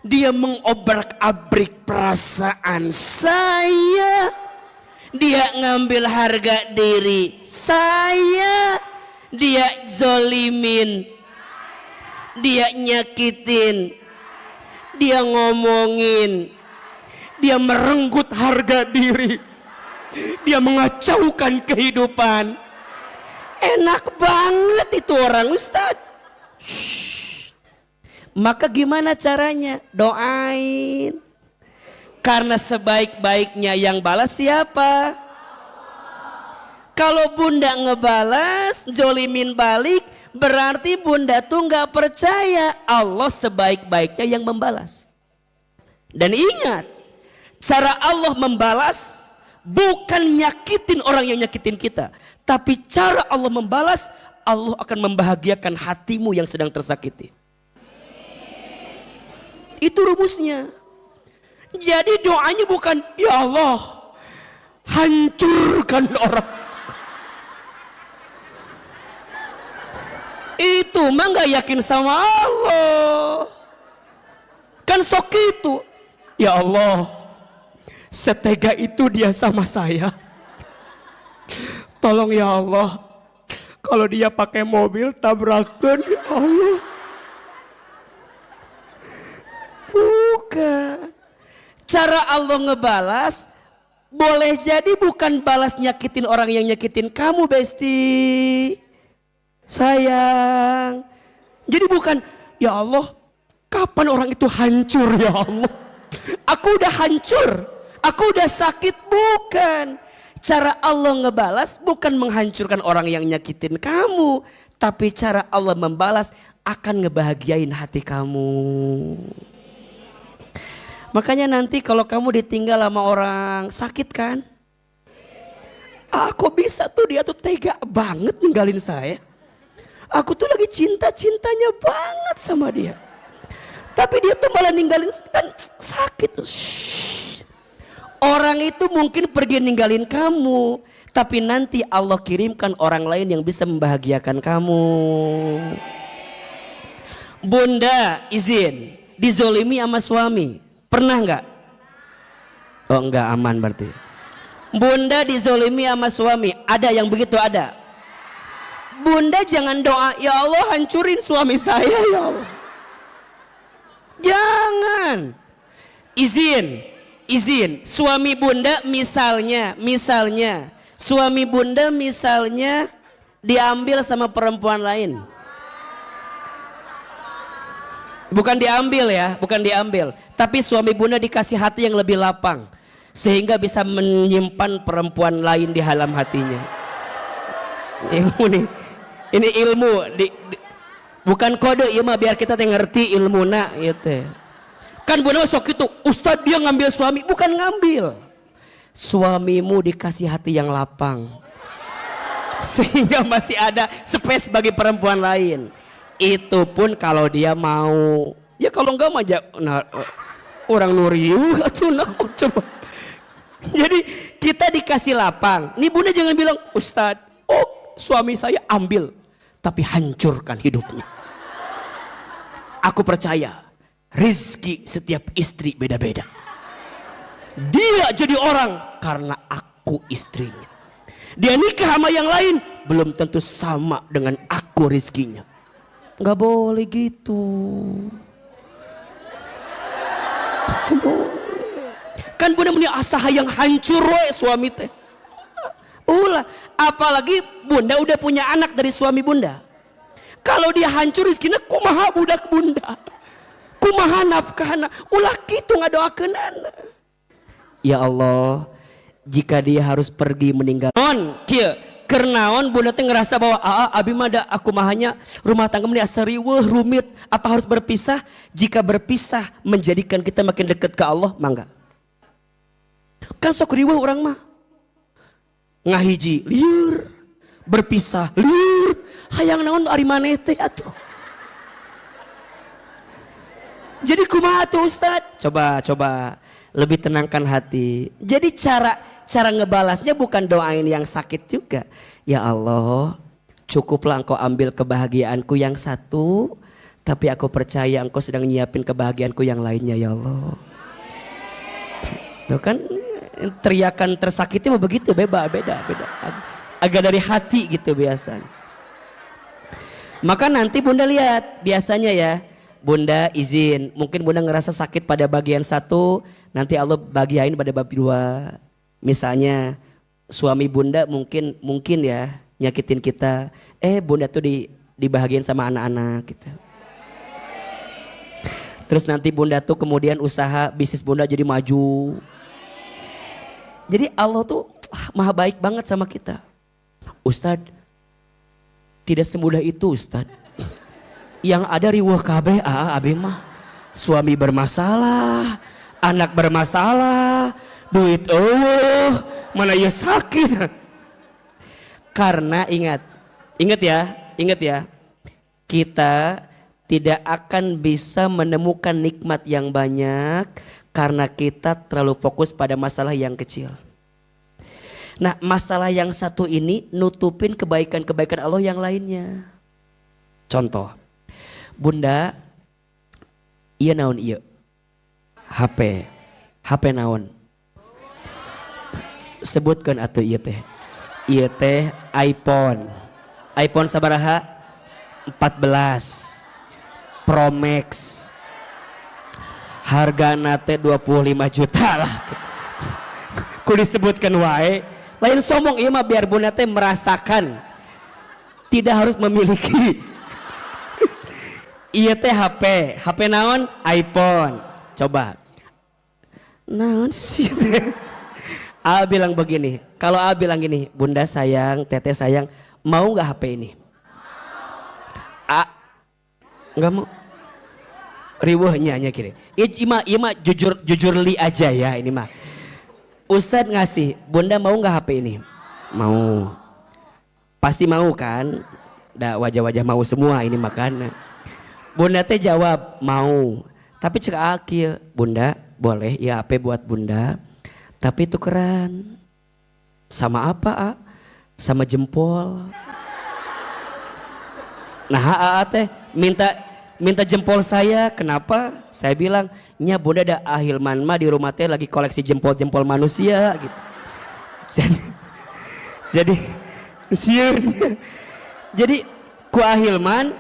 dia mengobrak-abrik perasaan saya, dia ngambil harga diri saya, dia zolimin, dia nyakitin, dia ngomongin, dia merenggut harga diri, dia mengacaukan kehidupan. Enak banget itu orang Ustadz. Maka gimana caranya? Doain. Karena sebaik-baiknya yang balas siapa? Kalau Bunda ngebalas, zolimin balik, berarti Bunda tuh gak percaya Allah sebaik-baiknya yang membalas. Dan ingat, cara Allah membalas bukan nyakitin orang yang nyakitin kita. Tapi cara Allah membalas, Allah akan membahagiakan hatimu yang sedang tersakiti. Itu rumusnya. Jadi doanya bukan, ya Allah hancurkan orang. Itu mah gak yakin sama Allah. Kan sok itu. Ya Allah, setega itu dia sama saya. Tolong ya Allah, kalau dia pakai mobil tabrakan ya Allah. Bukan. Cara Allah ngebalas boleh jadi bukan balas nyakitin orang yang nyakitin kamu, Besti. Sayang. Jadi bukan, ya Allah, kapan orang itu hancur ya Allah? Aku udah hancur, aku udah sakit. Bukan. Cara Allah ngebalas bukan menghancurkan orang yang nyakitin kamu, tapi cara Allah membalas akan ngebahagiain hati kamu. Makanya nanti kalau kamu ditinggal sama orang sakit kan, kok bisa tuh dia tuh tega banget ninggalin saya. Aku tuh lagi cinta-cintanya banget sama dia. Tapi dia tuh malah ninggalin kan sakit. Shhh. Orang itu mungkin pergi ninggalin kamu, tapi nanti Allah kirimkan orang lain yang bisa membahagiakan kamu. Bunda izin dizolimi sama suami, pernah nggak? Oh enggak, aman berarti. Bunda dizolimi sama suami, ada yang begitu? Ada. Bunda jangan doa, ya Allah hancurin suami saya ya Allah. Jangan. Izin. Suami bunda misalnya suami bunda misalnya diambil sama perempuan lain. Bukan diambil. Tapi suami bunda dikasih hati yang lebih lapang, sehingga bisa menyimpan perempuan lain di dalam hatinya. Ilmu nih. Ini ilmu bukan kode ya mah, biar kita ngerti ilmu nak gitu. Kan bunda sok itu Ustadz dia ngambil suami, bukan ngambil. Suamimu dikasih hati yang lapang, sehingga masih ada space bagi perempuan lain. Itu pun kalau dia mau. Ya kalau enggak mah orang nuriu atuh nah coba. Jadi kita dikasih lapang. Nih bunda jangan bilang Ustadz, suami saya ambil, tapi hancurkan hidupnya. Aku percaya rizki setiap istri beda-beda. Dia jadi orang karena aku istrinya. Dia nikah sama yang lain belum tentu sama dengan aku rizkinya. Gak boleh gitu. Kan bunda punya asa yang hancur suami teh. Ulah, apalagi bunda udah punya anak dari suami bunda. Kalau dia hancur rizkinya, kumaha budak bunda, kumaha nafkahna, ulah gitu ngadoakeun anak. Ya Allah, jika dia harus pergi meninggal, kernaon bunda teh ngerasa bahwa abi mah da aku mahanya rumah tangga meni asa riweuh rumit, apa harus berpisah? Jika berpisah menjadikan kita makin dekat ke Allah, mangga. Kan sok riweuh urang mah. Ngahiji liur, berpisah liur, hayang naon ari maneh teh atuh. Jadi kumaha tuh Ustad? Coba lebih tenangkan hati. Jadi cara ngebalasnya bukan doain yang sakit juga. Ya Allah, cukuplah engkau ambil kebahagiaanku yang satu, tapi aku percaya engkau sedang nyiapin kebahagiaanku yang lainnya ya Allah. Tuh kan teriakan tersakiti mah begitu, beda. Agak dari hati gitu biasanya. Maka nanti bunda lihat, biasanya ya, bunda izin, mungkin bunda ngerasa sakit pada bagian satu, nanti Allah bagiain pada bab dua. Misalnya suami bunda mungkin ya nyakitin kita, bunda tuh dibahagiain sama anak-anak gitu. Terus nanti bunda tuh kemudian usaha bisnis bunda jadi maju. Jadi Allah tuh maha baik banget sama kita. Ustadz, tidak semudah itu Ustadz. Yang ada riweuh kabeh abi mah. Suami bermasalah, anak bermasalah, duit mana ya sakit. Karena ingat ya, kita tidak akan bisa menemukan nikmat yang banyak karena kita terlalu fokus pada masalah yang kecil. Nah, masalah yang satu ini nutupin kebaikan-kebaikan Allah yang lainnya. Contoh, bunda, iya naon iya? HP naon? Sebutkan atuh iya teh. Iya teh iPhone. iPhone sabaraha? 14 Pro Max. Harga nate 25 juta lah. Ku disebutkan wae. Lain sombong ieu mah biar bunda teh merasakan. Tidak harus memiliki. Iya teh HP naon? iPhone. Coba. Naon sih teh? A bilang begini, kalau A bilang gini, bunda sayang, teteh sayang, mau nggak HP ini? A nggak mau. Riweuhnya nya kira. Ieu mah jujur li aja ya ini mah. Ustadz ngasih, Bunda mau nggak HP ini? Mau. Pasti mau kan? Da wajah-wajah mau semua ini makan. Bunda teh jawab mau. Tapi cek akil, Bunda boleh ya HP buat Bunda. Tapi tukeran. Sama apa A? Sama jempol. Nah A teh minta jempol saya, kenapa? Saya bilang, nya Bunda ada Ahilman mah di rumah teh lagi koleksi jempol-jempol manusia gitu. Jadi siurnya. Jadi ku Ahilman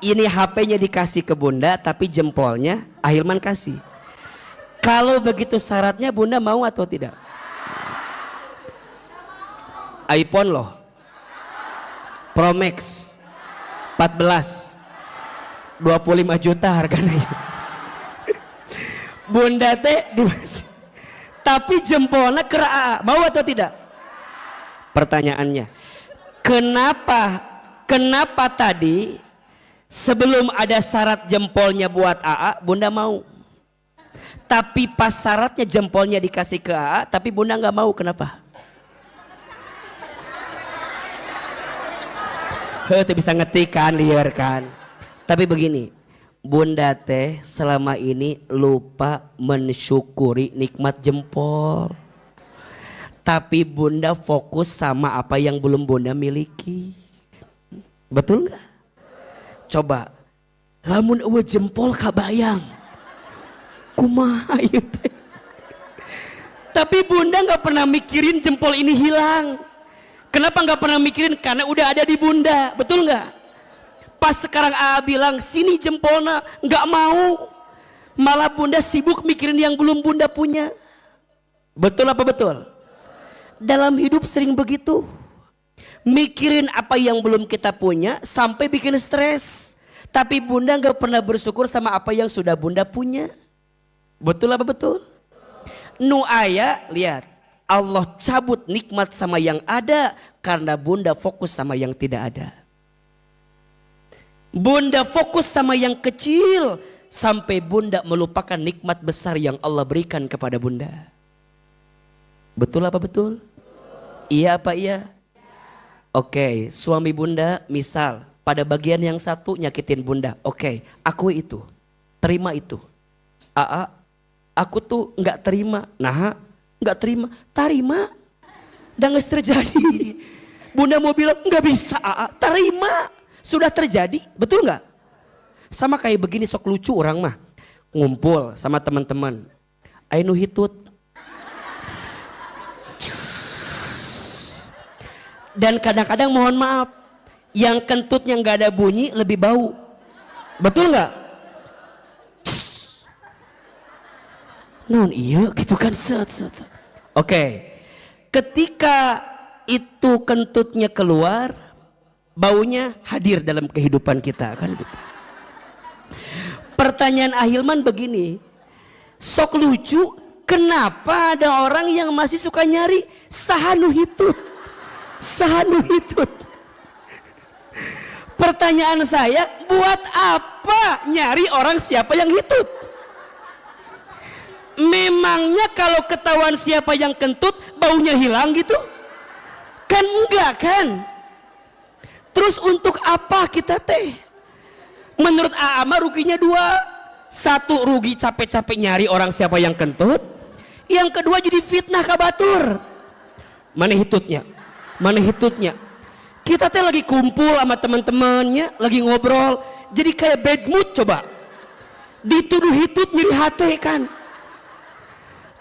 ini HP-nya dikasih ke Bunda tapi jempolnya Ahilman kasih. Kalau begitu syaratnya Bunda mau atau tidak? iPhone loh. Pro Max 14 25 juta harganya. Bunda teh tapi jempolnya kera, mau atau tidak? Pertanyaannya, kenapa tadi sebelum ada syarat jempolnya buat AA, Bunda mau? Tapi pas syaratnya jempolnya dikasih ke AA, tapi Bunda nggak mau, kenapa? Itu bisa ngetik kan, liar kan. Tapi begini, Bunda teh selama ini lupa mensyukuri nikmat jempol. Tapi Bunda fokus sama apa yang belum Bunda miliki. Betul nggak? Coba, lamun eueuh jempol kabayang. Kumaha ieu teh? Tapi Bunda nggak pernah mikirin jempol ini hilang. Kenapa nggak pernah mikirin? Karena udah ada di Bunda, betul nggak? Pas sekarang A bilang sini jempolnya, nggak mau, malah Bunda sibuk mikirin yang belum Bunda punya. Betul apa betul? Dalam hidup sering begitu, mikirin apa yang belum kita punya sampai bikin stres. Tapi Bunda nggak pernah bersyukur sama apa yang sudah Bunda punya. Betul apa betul? Nu aya, lihat, Allah cabut nikmat sama yang ada karena Bunda fokus sama yang tidak ada. Bunda fokus sama yang kecil sampai Bunda melupakan nikmat besar yang Allah berikan kepada Bunda. Betul apa betul? Iya apa iya? Oke, suami Bunda misal pada bagian yang satu nyakitin Bunda. Oke, aku itu, terima itu. Aa, aku tuh nggak terima. Nah, nggak terima, tarima. Dan nggak terjadi. Bunda mau bilang nggak bisa. Aa, terima. Sudah terjadi, betul nggak? Sama kayak begini sok lucu orang mah. Ngumpul sama teman-teman. Ainu hitut. Dan kadang-kadang mohon maaf, yang kentutnya nggak ada bunyi lebih bau. Betul nggak? Non iya gitu kan set. Oke. Ketika itu kentutnya keluar, baunya hadir dalam kehidupan kita kan gitu. Pertanyaan Ahilman begini, sok lucu, kenapa ada orang yang masih suka nyari sahanu hitut? Sahanu hitut. Pertanyaan saya, buat apa nyari orang siapa yang hitut? Memangnya kalau ketahuan siapa yang kentut, baunya hilang gitu? Kan enggak kan? Terus untuk apa kita teh? Menurut Aama ruginya dua. Satu, rugi capek-capek nyari orang siapa yang kentut. Yang kedua jadi fitnah kabatur. Mana hitutnya? Mana hitutnya? Kita teh lagi kumpul sama teman-temannya, lagi ngobrol. Jadi kayak bad mood coba. Dituduh hitut nyeri hati kan.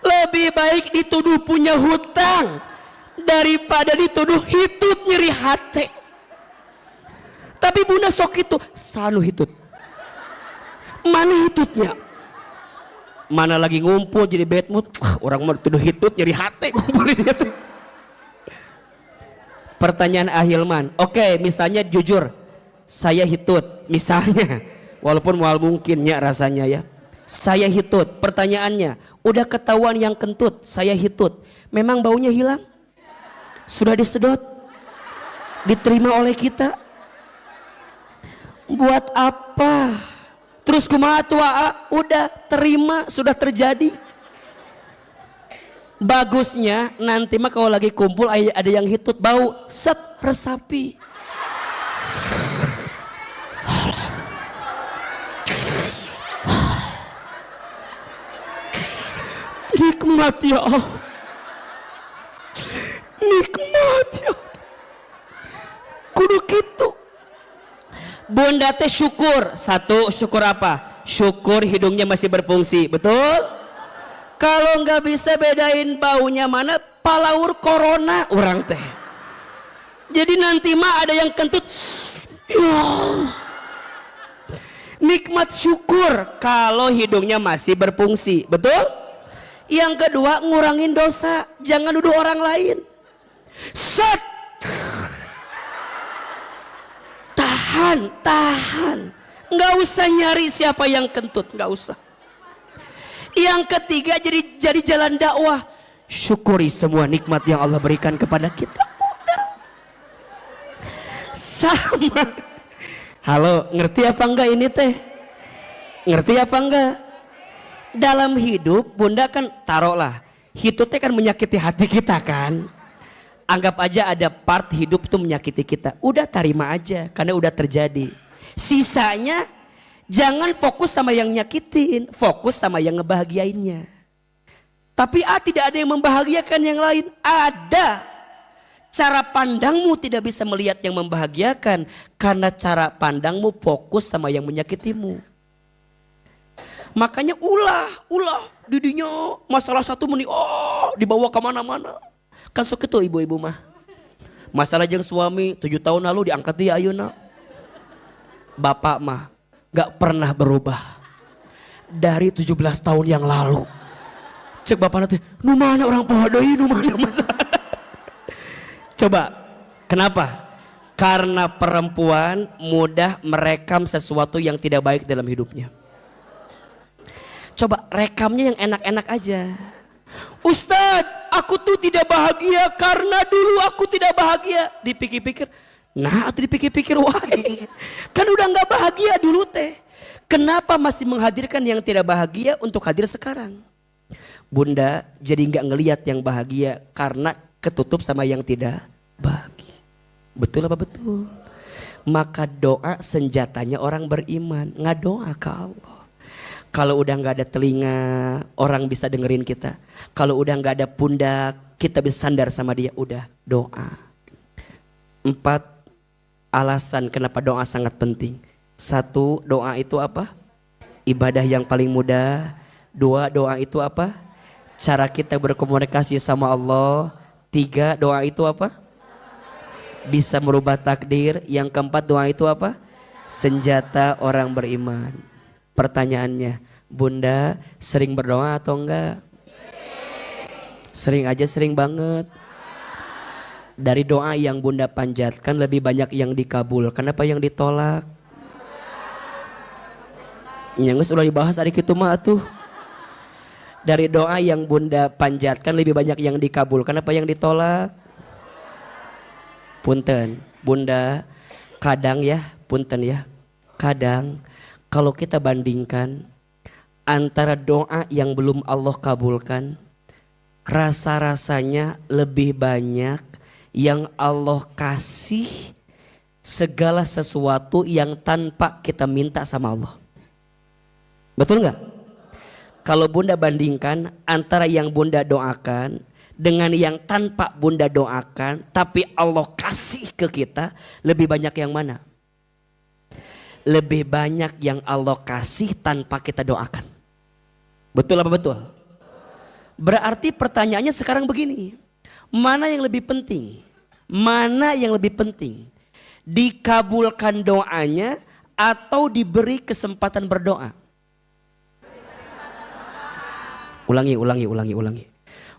Lebih baik dituduh punya hutang daripada dituduh hitut nyeri hati. Tapi Bunda sok itu sanu hitut. Mana hitutnya? Mana lagi ngumpul jadi bad mood. Orang mau dituduh hitut nyeri hati ngumpul di situ. Pertanyaan Ahilman. Oke, misalnya jujur, saya hitut, misalnya, walaupun mual mungkinnya rasanya ya. Saya hitut. Pertanyaannya, udah ketahuan yang kentut, saya hitut. Memang baunya hilang? Sudah disedot? Diterima oleh kita? Buat apa Terus kumaha tua? Udah terima, sudah terjadi. Bagusnya nanti mah kalau lagi kumpul ada yang hitut bau, set resapi. Nikmat ya Allah. Nikmat ya Allah. Kudu gitu. Bunda teh syukur. Satu, syukur apa? Syukur hidungnya masih berfungsi. Betul? Kalau nggak bisa bedain baunya mana, palaur corona orang teh. Jadi nanti mah ada yang kentut. Ya. Nikmat syukur kalau hidungnya masih berfungsi. Betul? Yang kedua, ngurangin dosa. Jangan nuduh orang lain. Set. Tahan. Nggak usah nyari siapa yang kentut, nggak usah. Yang ketiga, jadi jalan dakwah. Syukuri semua nikmat yang Allah berikan kepada kita. Udah. Sama. Halo, ngerti apa enggak ini teh? Ngerti apa enggak? Dalam hidup, Bunda kan taruhlah, hitutnya kan menyakiti hati kita kan. Anggap aja ada part hidup tuh menyakiti kita. Udah terima aja karena udah terjadi. Sisanya jangan fokus sama yang nyakitin, fokus sama yang ngebahagiainnya. Tapi tidak ada yang membahagiakan yang lain. Ada. Cara pandangmu tidak bisa melihat yang membahagiakan karena cara pandangmu fokus sama yang menyakitimu. Makanya ulah didinya masalah satu meni dibawa kemana-mana. Kan sok itu ibu-ibu mah. Masalah jeung suami 7 tahun lalu diangkat dia ayeuna. Bapak mah gak pernah berubah dari 17 tahun yang lalu. Cek bapak nanti, nu mana orang poho deui, nu mana masalah. Coba, kenapa? Karena perempuan mudah merekam sesuatu yang tidak baik dalam hidupnya. Coba rekamnya yang enak-enak aja. Ustadz, aku tuh tidak bahagia karena dulu aku tidak bahagia. Dipikir-pikir, nah atau dipikir-pikir, wah kan udah gak bahagia dulu teh. Kenapa masih menghadirkan yang tidak bahagia untuk hadir sekarang? Bunda jadi gak ngelihat yang bahagia karena ketutup sama yang tidak bahagia. Betul apa betul? Maka doa senjatanya orang beriman. Ngadoa ke Allah. Kalau udah gak ada telinga, orang bisa dengerin kita. Kalau udah gak ada pundak, kita bisa sandar sama dia. Udah, doa. 4 alasan kenapa doa sangat penting. 1, doa itu apa? Ibadah yang paling mudah. 2, doa itu apa? Cara kita berkomunikasi sama Allah. 3, doa itu apa? Bisa merubah takdir. Yang keempat, doa itu apa? Senjata orang beriman. Pertanyaannya, Bunda sering berdoa atau enggak? Sering aja, sering banget. Dari doa yang Bunda panjatkan lebih banyak yang dikabul. Kenapa yang ditolak? Nyangges udah dibahas hari itu mah tuh. Dari doa yang Bunda panjatkan lebih banyak yang dikabul. Kenapa yang ditolak? Punten, Bunda kadang ya, punten ya. Kadang kalau kita bandingkan antara doa yang belum Allah kabulkan, rasa-rasanya lebih banyak yang Allah kasih segala sesuatu yang tanpa kita minta sama Allah. Betul nggak? Kalau Bunda bandingkan antara yang Bunda doakan dengan yang tanpa Bunda doakan, tapi Allah kasih ke kita, lebih banyak yang mana? Lebih banyak yang Allah kasih tanpa kita doakan. Betul apa betul? Berarti pertanyaannya sekarang begini. Mana yang lebih penting? Mana yang lebih penting? Dikabulkan doanya atau diberi kesempatan berdoa? Ulangi.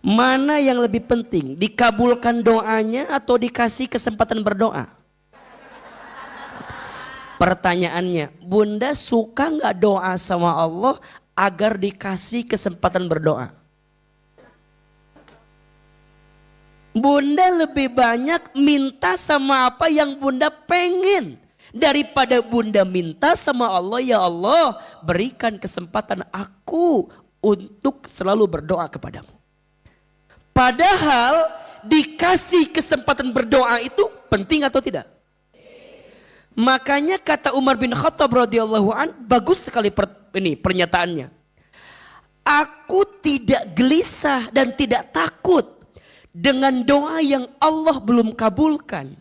Mana yang lebih penting? Dikabulkan doanya atau dikasih kesempatan berdoa? Pertanyaannya, Bunda suka gak doa sama Allah agar dikasih kesempatan berdoa? Bunda lebih banyak minta sama apa yang Bunda pengen daripada bunda minta sama Allah, ya Allah berikan kesempatan aku untuk selalu berdoa kepadamu. Padahal dikasih kesempatan berdoa itu penting atau tidak? Makanya kata Umar bin Khattab radhiyallahu an, bagus sekali pernyataannya. Aku tidak gelisah dan tidak takut dengan doa yang Allah belum kabulkan.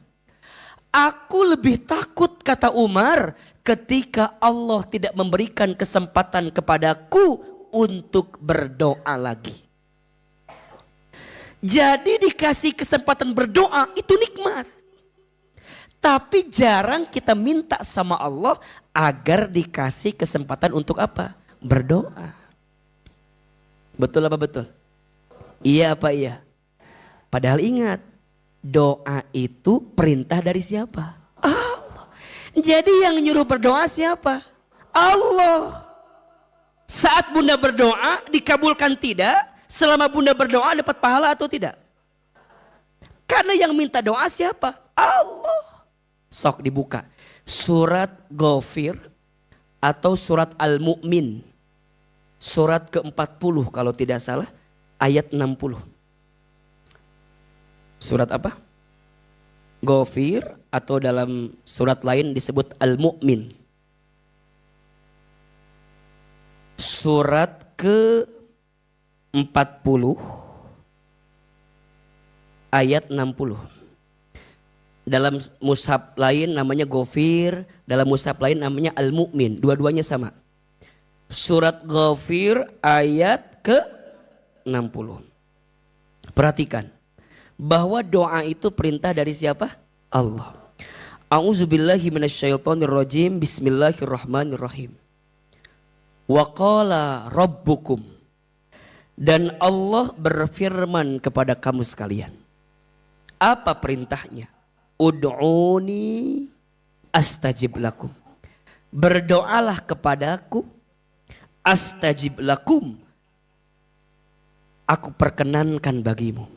Aku lebih takut, kata Umar, ketika Allah tidak memberikan kesempatan kepadaku untuk berdoa lagi. Jadi dikasih kesempatan berdoa itu nikmat. Tapi jarang kita minta sama Allah agar dikasih kesempatan untuk apa? Berdoa. Betul apa betul? Iya apa iya? Padahal ingat, doa itu perintah dari siapa? Allah. Jadi yang nyuruh berdoa siapa? Allah. Saat bunda berdoa dikabulkan tidak? Selama bunda berdoa dapat pahala atau tidak? Karena yang minta doa siapa? Allah. Sok dibuka. Surat Ghafir atau surat Al-Mu'min. Surat ke-40 kalau tidak salah. Ayat 60. Surat apa? Ghafir atau dalam surat lain disebut Al-Mu'min. Surat ke-40 ayat 60. Dalam mushaf lain namanya Ghafir, dalam mushaf lain namanya Al-Mu'min. Dua-duanya sama. Surat Ghafir ayat ke-60. Perhatikan bahwa doa itu perintah dari siapa? Allah. A'udzubillahi minasyaitonirrajim. Bismillahirrahmanirrahim. Wa qala rabbukum, dan Allah berfirman kepada kamu sekalian. Apa perintahnya? Ud'uni astajib lakum. Berdoalah kepadaku, astajib lakum, aku perkenankan bagimu.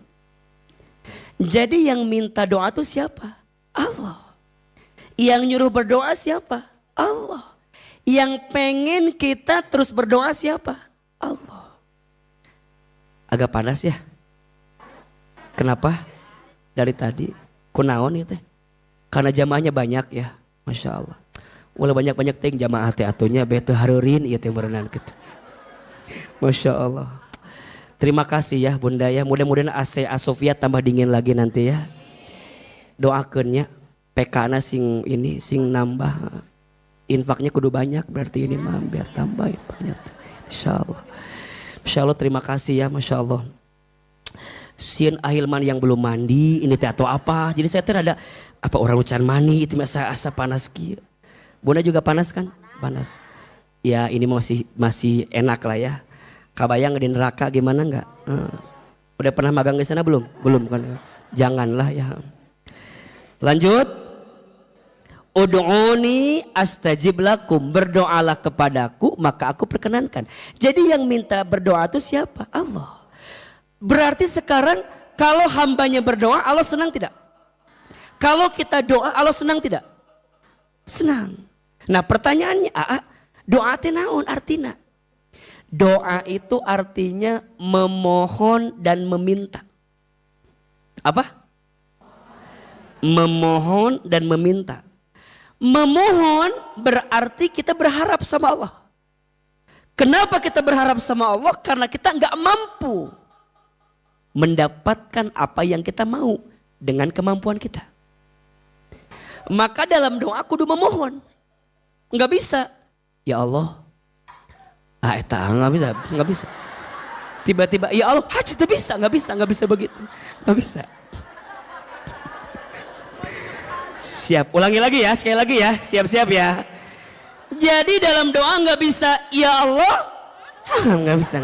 Jadi yang minta doa itu siapa? Allah. Yang nyuruh berdoa siapa? Allah. Yang pengen kita terus berdoa siapa? Allah. Agak panas ya? Kenapa? Dari tadi kunaon ya teh? Karena jamaahnya banyak ya, masya Allah. Walau banyak-banyak teh jamaah teh atunya bete hareurin ieu teh berenang gitu. Masya Allah. Terima kasih ya bunda ya. Mudah-mudahan AC Asofia tambah dingin lagi nanti ya. Doakeunnya PK-na sing ini sing nambah. Infaknya kudu banyak berarti ini mah biar tambah infaknya. Insya Allah. Masya Allah terima kasih ya, masya Allah. Sieun ahilman yang belum mandi ini teh atau apa, jadi saya teh ada apa orang ucan mani itu asa panas kieu. Bunda juga panas kan? Panas. Ya ini masih enak lah ya. Kabayang di neraka gimana enggak? Udah pernah magang di sana belum? Belum kan? Janganlah ya. Lanjut. Ud'uni astajib lakum, berdoalah kepadaku maka aku perkenankan. Jadi yang minta berdoa itu siapa? Allah. Berarti sekarang kalau hambanya berdoa Allah senang tidak? Kalau kita doa Allah senang tidak? Senang. Nah pertanyaannya, doa teh naon artina? Doa itu artinya memohon dan meminta. Apa? Memohon dan meminta. Memohon berarti kita berharap sama Allah. Kenapa kita berharap sama Allah? Karena kita nggak mampu mendapatkan apa yang kita mau dengan kemampuan kita. Maka dalam doa kudu memohon. Nggak bisa. Ya Allah. Nggak bisa. Tiba-tiba ya Allah, haji tidak bisa, nggak bisa begitu. Nggak bisa. Siap, ulangi lagi ya, sekali lagi ya, siap-siap ya. Jadi dalam doa nggak bisa, ya Allah, nggak bisa.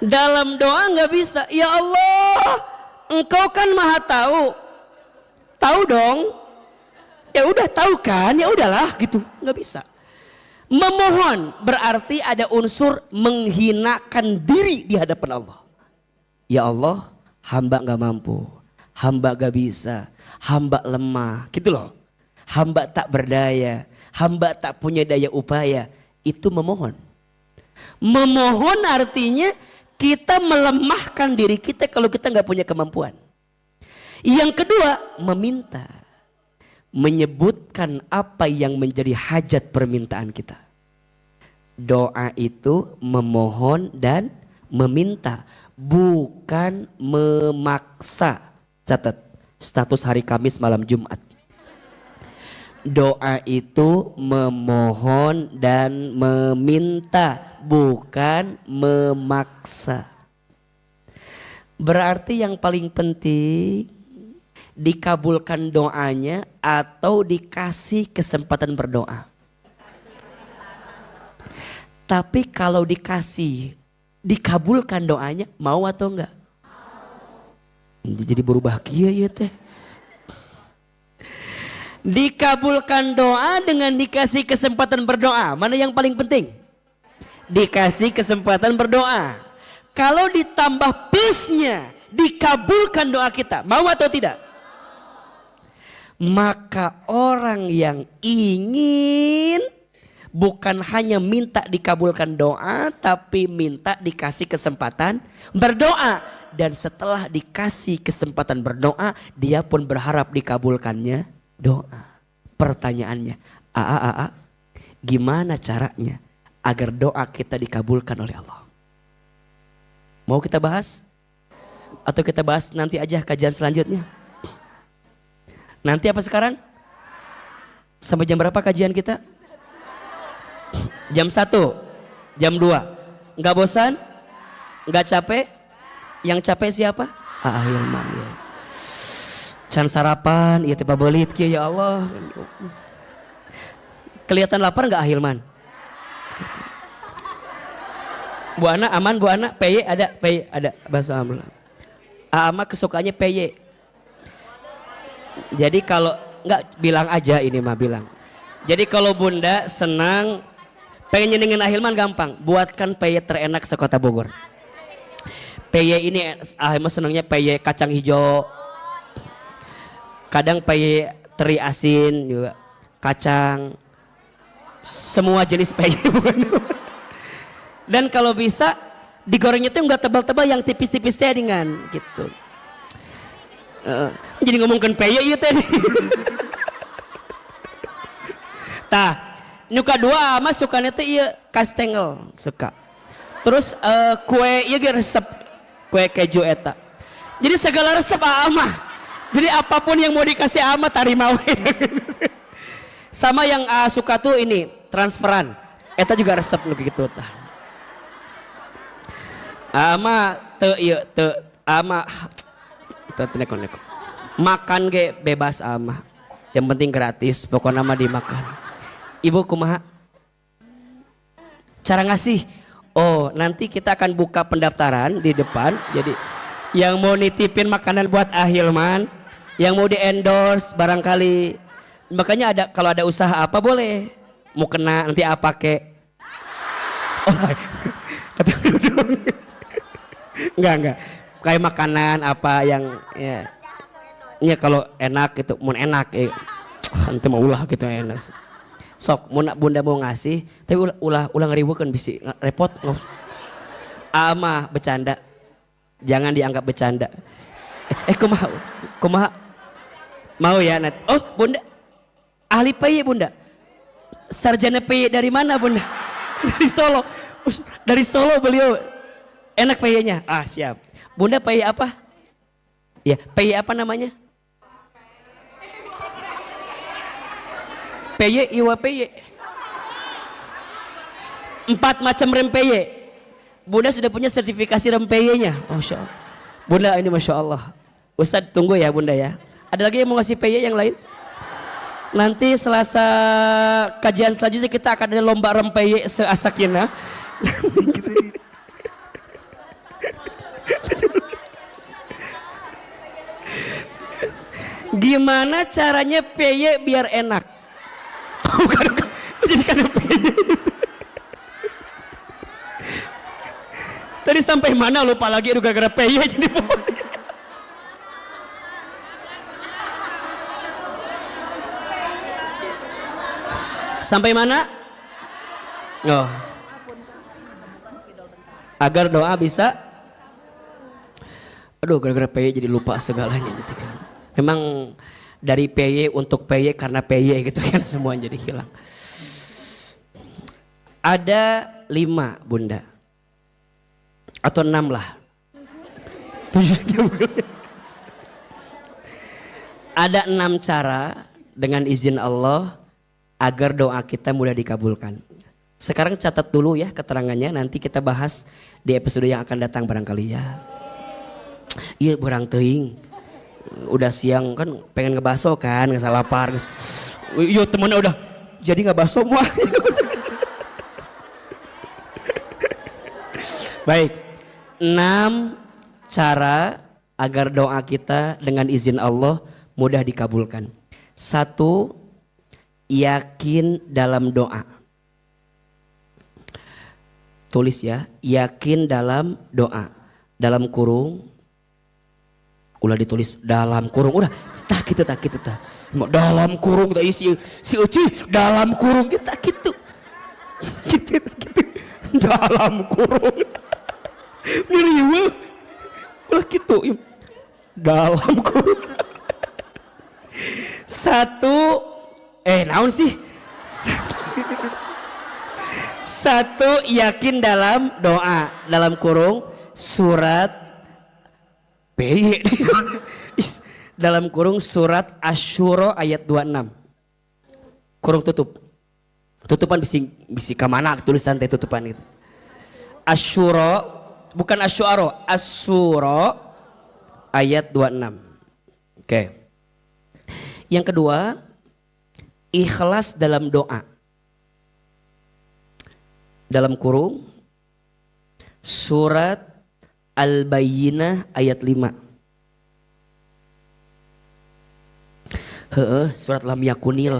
Dalam doa nggak bisa, ya Allah, Engkau kan maha tahu dong. Ya udah tahu kan, ya udahlah gitu, nggak bisa. Memohon berarti ada unsur menghinakan diri di hadapan Allah. Ya Allah, hamba nggak mampu. hamba gak bisa, hamba lemah, gitu loh. Hamba tak berdaya, hamba tak punya daya upaya, itu memohon. Memohon artinya kita melemahkan diri kita kalau kita gak punya kemampuan. Yang kedua, meminta. Menyebutkan apa yang menjadi hajat permintaan kita. Doa itu memohon dan meminta, bukan memaksa. Catat, status hari Kamis malam Jumat. Doa itu memohon dan meminta, bukan memaksa. Berarti yang paling penting dikabulkan doanya atau dikasih kesempatan berdoa. Tapi kalau dikabulkan doanya, mau atau enggak? Jadi berubah kia ya teh. Dikabulkan doa dengan dikasih kesempatan berdoa. Mana yang paling penting? Dikasih kesempatan berdoa. Kalau ditambah plusnya, dikabulkan doa kita, mau atau tidak? Maka orang yang ingin bukan hanya minta dikabulkan doa, tapi minta dikasih kesempatan berdoa. Dan setelah dikasih kesempatan berdoa, dia pun berharap dikabulkannya doa. Pertanyaannya, gimana caranya agar doa kita dikabulkan oleh Allah? Mau kita bahas? Atau kita bahas nanti aja kajian selanjutnya? Nanti apa sekarang? Sampai jam berapa kajian kita? Jam 1, jam 2. Enggak bosan? Enggak capek? Yang capek siapa? Hilman ya. Can sarapan, iya tiba belit kia ya Allah. Kelihatan lapar enggak Hilman? Bu Ana aman, Bu Ana? PY ada, PY ada. Bahasa Alhamdulillah. Ama kesukaannya PY. Jadi kalau enggak bilang aja ini mah bilang. Jadi kalau Bunda senang pengen nyenengin Ahilman gampang, buatkan PY terenak sekota Bogor. PY ini Ahilman senangnya PY kacang hijau. Kadang PY teri asin juga, kacang, semua jenis PY. Dan kalau bisa digorengnya tuh nggak tebal-tebal, yang tipis-tipis dengan gitu. Jadi ngomongkan PY itu tadi. Tah, nyuka dua mas sukanya teh iya kastengel suka. Terus kue iya resep, kue keju eta. Jadi segala resep amah. Jadi apapun yang mau dikasih ama tarima we. Sama yang suka tuh ini transferan. Eta juga resep gitu tah. Ama teu ieu teu ama teu neko-neko. Makan ge bebas ama. Yang penting gratis, pokoknya mah dimakan. Ibu kumaha? Cara ngasih. Oh, nanti kita akan buka pendaftaran di depan. Jadi yang mau nitipin makanan buat Ahilman, yang mau di endorse barangkali, makanya ada kalau ada usaha apa boleh, mau kena nanti apa kek. Oh, enggak kayak makanan apa yang ya kalau enak gitu, mau enak nanti mau ulah gitu enak. Sok Bunda mau ngasih tapi ulah ngeribukeun bisi repot. Ama bercanda, jangan dianggap bercanda. Kumaha mau ya nanti. Oh Bunda ahli PY Bunda, sarjana PY dari mana Bunda? Dari Solo. Dari Solo beliau, enak PY-nya. Siap. Bunda PY apa? Ya PY apa namanya? PY iwa PY 4 macam rem PY. Bunda sudah punya sertifikasi rem PY-nya. Masya Allah. Bunda ini Masya Allah. Ustadz tunggu ya Bunda ya. Ada lagi yang mau ngasih PY yang lain? Nanti Selasa kajian selanjutnya kita akan ada lomba rem PY seasakina. Gimana caranya PY biar enak? Bukan, jadi karena PY. Tadi sampai mana lupa lagi, aduh gara-gara PY jadi Sampai mana? Oh. Agar doa bisa. Aduh, gara-gara PY jadi lupa segalanya gitu kan. Memang dari PY untuk PY karena PY gitu kan semua jadi hilang. Ada 5 bunda. Atau 6 lah. 7 Ada 6 cara dengan izin Allah agar doa kita mudah dikabulkan. Sekarang catat dulu ya keterangannya, nanti kita bahas di episode yang akan datang barangkali ya. Iya barang teuing. Udah siang kan pengen ngebaso kan, nggak salah lapar. Iya temennya udah jadi ngebaso semua. Baik, 6 cara agar doa kita dengan izin Allah mudah dikabulkan. 1, yakin dalam doa. Tulis ya, yakin dalam doa. Dalam kurung, ulah ditulis dalam kurung, udah tak gitu. Dalam kurung tak isi si uci dalam kurung kita gitu. Gitu. Dalam kurung. Miriwe. Ulah gitu. Dalam kurung. 1, naon sih? 1 yakin dalam doa. Dalam kurung surat PY. Dalam kurung surat Asy-Syura ayat 26. Kurung tutup. Tutupan bisi ka mana tulisan teh tutupan gitu. Asy-Syura bukan Asy-Syu'ara, Asy-Syura ayat 26. Oke. Yang kedua, ikhlas dalam doa. Dalam kurung surat Al-Bayyinah ayat 5. Surat lam yakunil.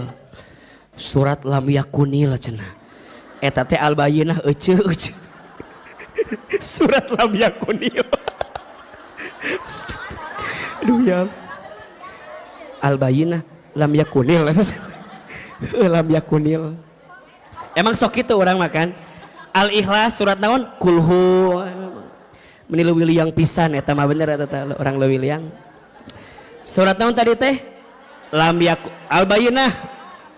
Surat lam yakunil cenah. Eta teh Al-Bayyinah euceu. Surat lam yakunil. Aduh ya. Al-Bayyinah lam yakunil. Lam yakunil. Emang sok itu orang makan. Al-Ikhlas surat naon? Kulhu. Meni leuwih liang pisan eta mah bener eta orang leuwih liang. Surat naon tadi teh? Lam yakun. Al-Bayyinah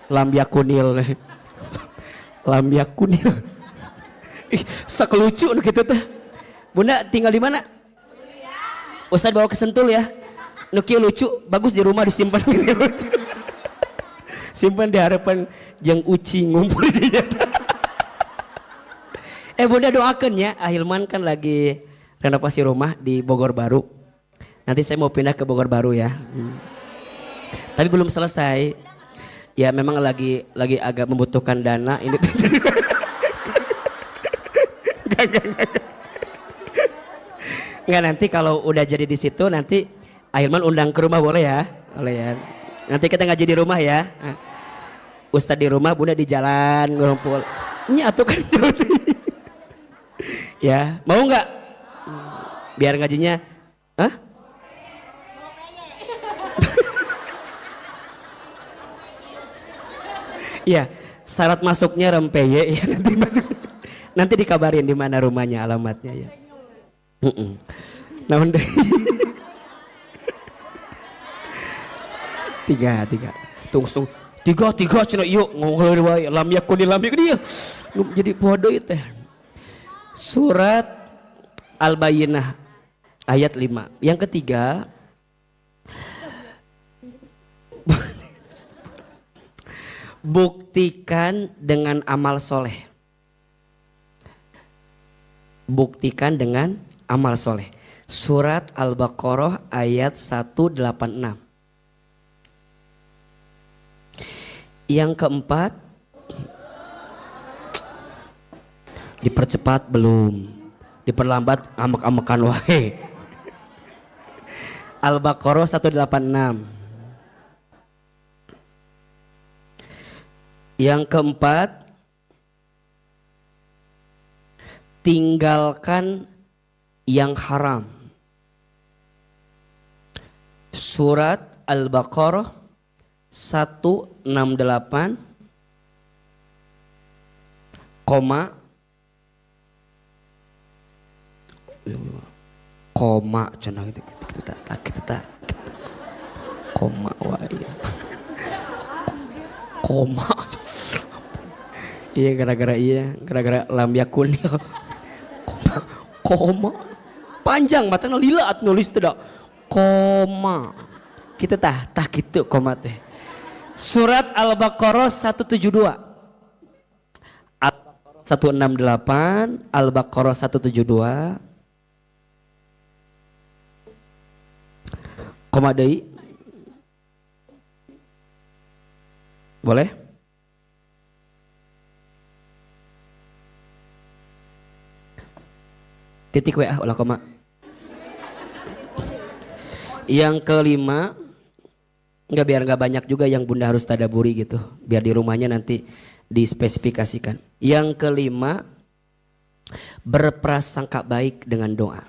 lam yakunil. Lam yakunil. Sok lucu nu kitu teh. Bunda tinggal di mana? Ustaz bawa ke Sentul ya. Nu kieu lucu, bagus di rumah disimpan gini lucu. Simpan di harapan jeung uci ngumpul di jata. Bunda doakan ya, Ahilman kan lagi renovasi rumah di Bogor Baru. Nanti saya mau pindah ke Bogor Baru ya. Tapi belum selesai. Ya memang lagi agak membutuhkan dana ini. Enggak, nanti kalau udah jadi di situ nanti Ahilman undang ke rumah boleh ya? Boleh ya. Nanti kita ngaji di rumah ya. Ustadz di rumah, Bunda di jalan ngumpul. Ini atuh kan ya, mau nggak? Biar ngajinya, hah? Iya, syarat masuknya rempeye ya nanti masuk. Nanti dikabarin di mana rumahnya, alamatnya ya. Namun deh. 3 tunggu 3 cenah ieu ngomong wae lam yakun dia jadi podo teh. Surat Al-Bayyinah ayat 5. Yang ketiga, buktikan dengan amal soleh. Buktikan dengan amal soleh. Surat Al-Baqarah ayat 186. Yang keempat, dipercepat belum, diperlambat amek-amekan wae. Al-Baqarah 186. Yang keempat, tinggalkan yang haram. Surat Al-Baqarah 168 koma, koma cenah gitu kita koma wae. Koma. Iya gara-gara lam yakun. Koma. Panjang matanya lilat nulis tidak. Koma. Kita tah gitu koma teh. Surat Al-Baqarah 172. Al-Baqarah 168, Al-Baqarah 172. Koma deui. Boleh? Titik WA ulah koma. Yang kelima, biar nggak banyak juga yang bunda harus tadaburi gitu, biar di rumahnya nanti dispesifikasikan. Yang kelima, berprasangka baik dengan doa.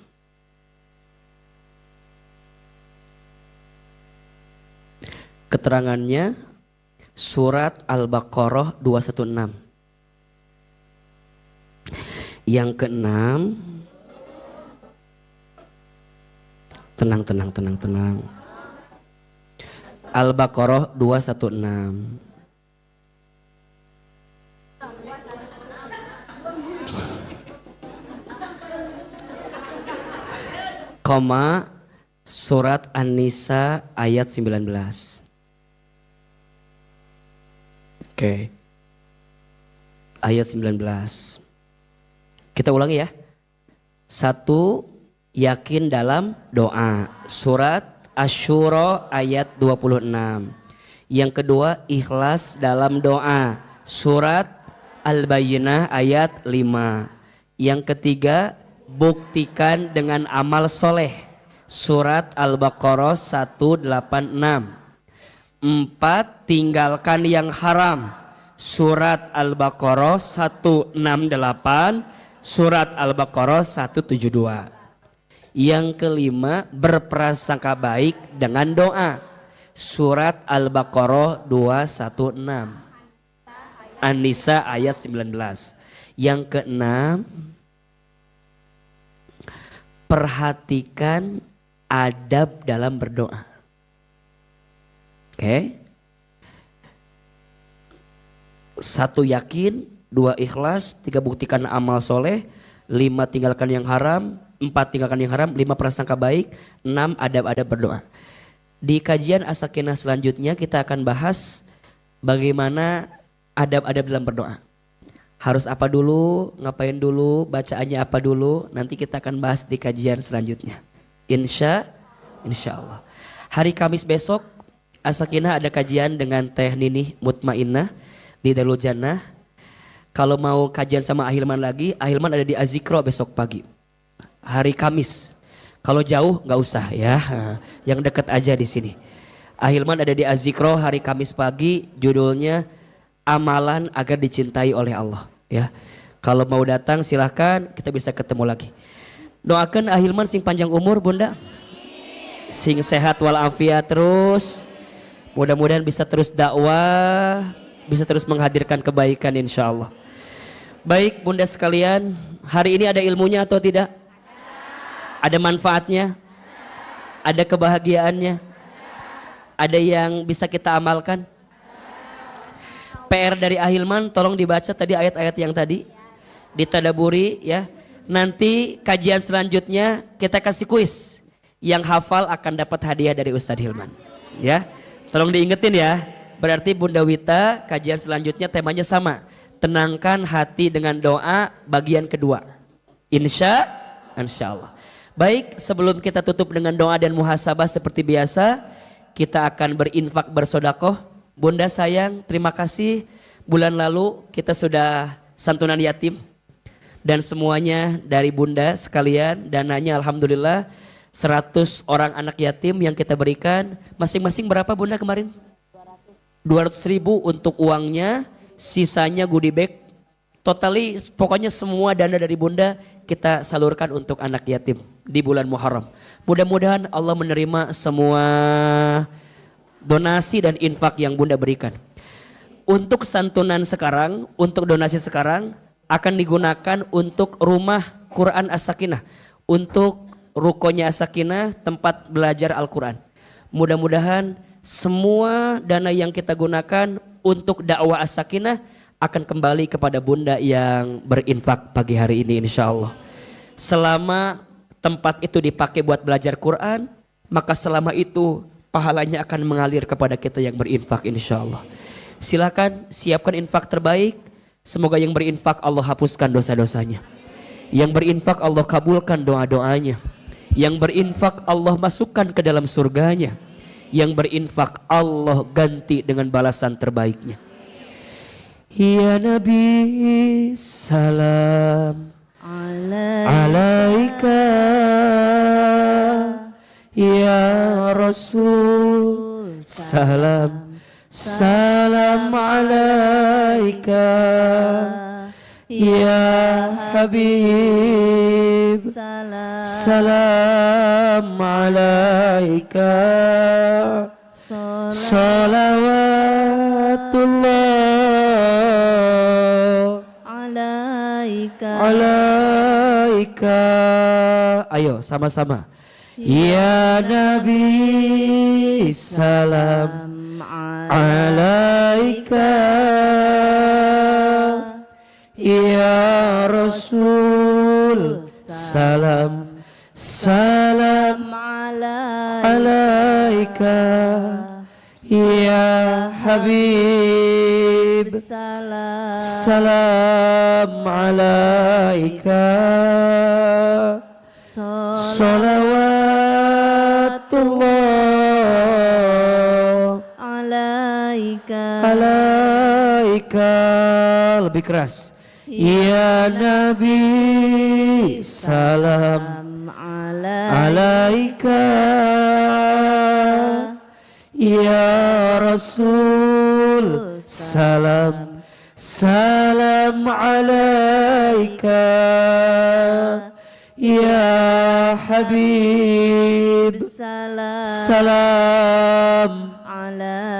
Keterangannya surat Al-Baqarah 216. Yang keenam, tenang. Al-Baqarah 216. Koma surat An-Nisa ayat 19. Oke. Ayat 19. Kita ulangi ya. 1. Yakin dalam doa. Surat Asy-Syura ayat 26. Yang kedua, ikhlas dalam doa. Surat Al-Bayyinah ayat 5. Yang ketiga, buktikan dengan amal soleh. Surat Al-Baqarah 186. 4. Tinggalkan yang haram. Surat Al-Baqarah 168. Surat Al-Baqarah 172. Yang kelima, berprasangka baik dengan doa. Surat Al-Baqarah 216. An-Nisa ayat 19. Yang keenam, perhatikan adab dalam berdoa. Oke. 1. Yakin, 2. Ikhlas, 3. Buktikan amal soleh, 5. Tinggalkan yang haram, 4. Tinggalkan yang haram, 5. Prasangka baik, 6. Adab-adab berdoa. Di kajian As-Sakinah selanjutnya kita akan bahas bagaimana adab-adab dalam berdoa. Harus apa dulu, ngapain dulu, bacaannya apa dulu, nanti kita akan bahas di kajian selanjutnya. Insya Allah. Hari Kamis besok As-Sakinah ada kajian dengan Teh Ninih Mutmainnah di Darul Jannah. Kalau mau kajian sama Ahilman lagi, Ahilman ada di Azikro besok pagi. Hari Kamis. Kalau jauh nggak usah ya, yang dekat aja di sini. Ahilman ada di Azikro hari Kamis pagi, judulnya Amalan Agar Dicintai oleh Allah. Ya, kalau mau datang silahkan, kita bisa ketemu lagi. Doakan Ahilman sing panjang umur bunda, sing sehat walafiat terus. Mudah-mudahan bisa terus dakwah, bisa terus menghadirkan kebaikan insya Allah. Baik bunda sekalian, hari ini ada ilmunya atau tidak? Ada manfaatnya? Ada kebahagiaannya? Ada yang bisa kita amalkan? PR dari Ahilman tolong dibaca tadi ayat-ayat yang tadi. Ditadaburi ya. Nanti kajian selanjutnya kita kasih kuis. Yang hafal akan dapat hadiah dari Ustadz Hilman. Ya. Tolong diingetin ya. Berarti Bunda Wita kajian selanjutnya temanya sama. Tenangkan hati dengan doa bagian kedua. Insya Allah. Baik, sebelum kita tutup dengan doa dan muhasabah seperti biasa, kita akan berinfak bersodakoh. Bunda sayang, terima kasih. Bulan lalu kita sudah santunan yatim. Dan semuanya dari Bunda sekalian, dananya alhamdulillah 100 orang anak yatim yang kita berikan. Masing-masing berapa Bunda kemarin? 200.000 untuk uangnya, sisanya goodie bag. Totally pokoknya semua dana dari Bunda kita salurkan untuk anak yatim di bulan Muharram. Mudah-mudahan Allah menerima semua donasi dan infak yang Bunda berikan. Untuk santunan sekarang, untuk donasi sekarang, akan digunakan untuk rumah Quran As-Sakinah, untuk rukonya As-Sakinah, tempat belajar Al-Quran. Mudah-mudahan semua dana yang kita gunakan untuk dakwah As-Sakinah akan kembali kepada bunda yang berinfak pagi hari ini insya Allah. Selama tempat itu dipakai buat belajar Quran, maka selama itu pahalanya akan mengalir kepada kita yang berinfak insya Allah. Silakan siapkan infak terbaik. Semoga yang berinfak Allah hapuskan dosa-dosanya. Yang berinfak Allah kabulkan doa-doanya. Yang berinfak Allah masukkan ke dalam surganya. Yang berinfak Allah ganti dengan balasan terbaiknya. Ya Nabi salam alaika, ya Rasul salam salam alaika, ya Habib salam alaika, salawatullah alaika. Ayo sama-sama. Ya Nabi salam alaika, ya Rasul salam salam alaika, ya Habib salam alaika, salawatullah alaika. Lebih keras. Ya Nabi salam alaika, ya Rasul salam salam alaika, ya Habib salam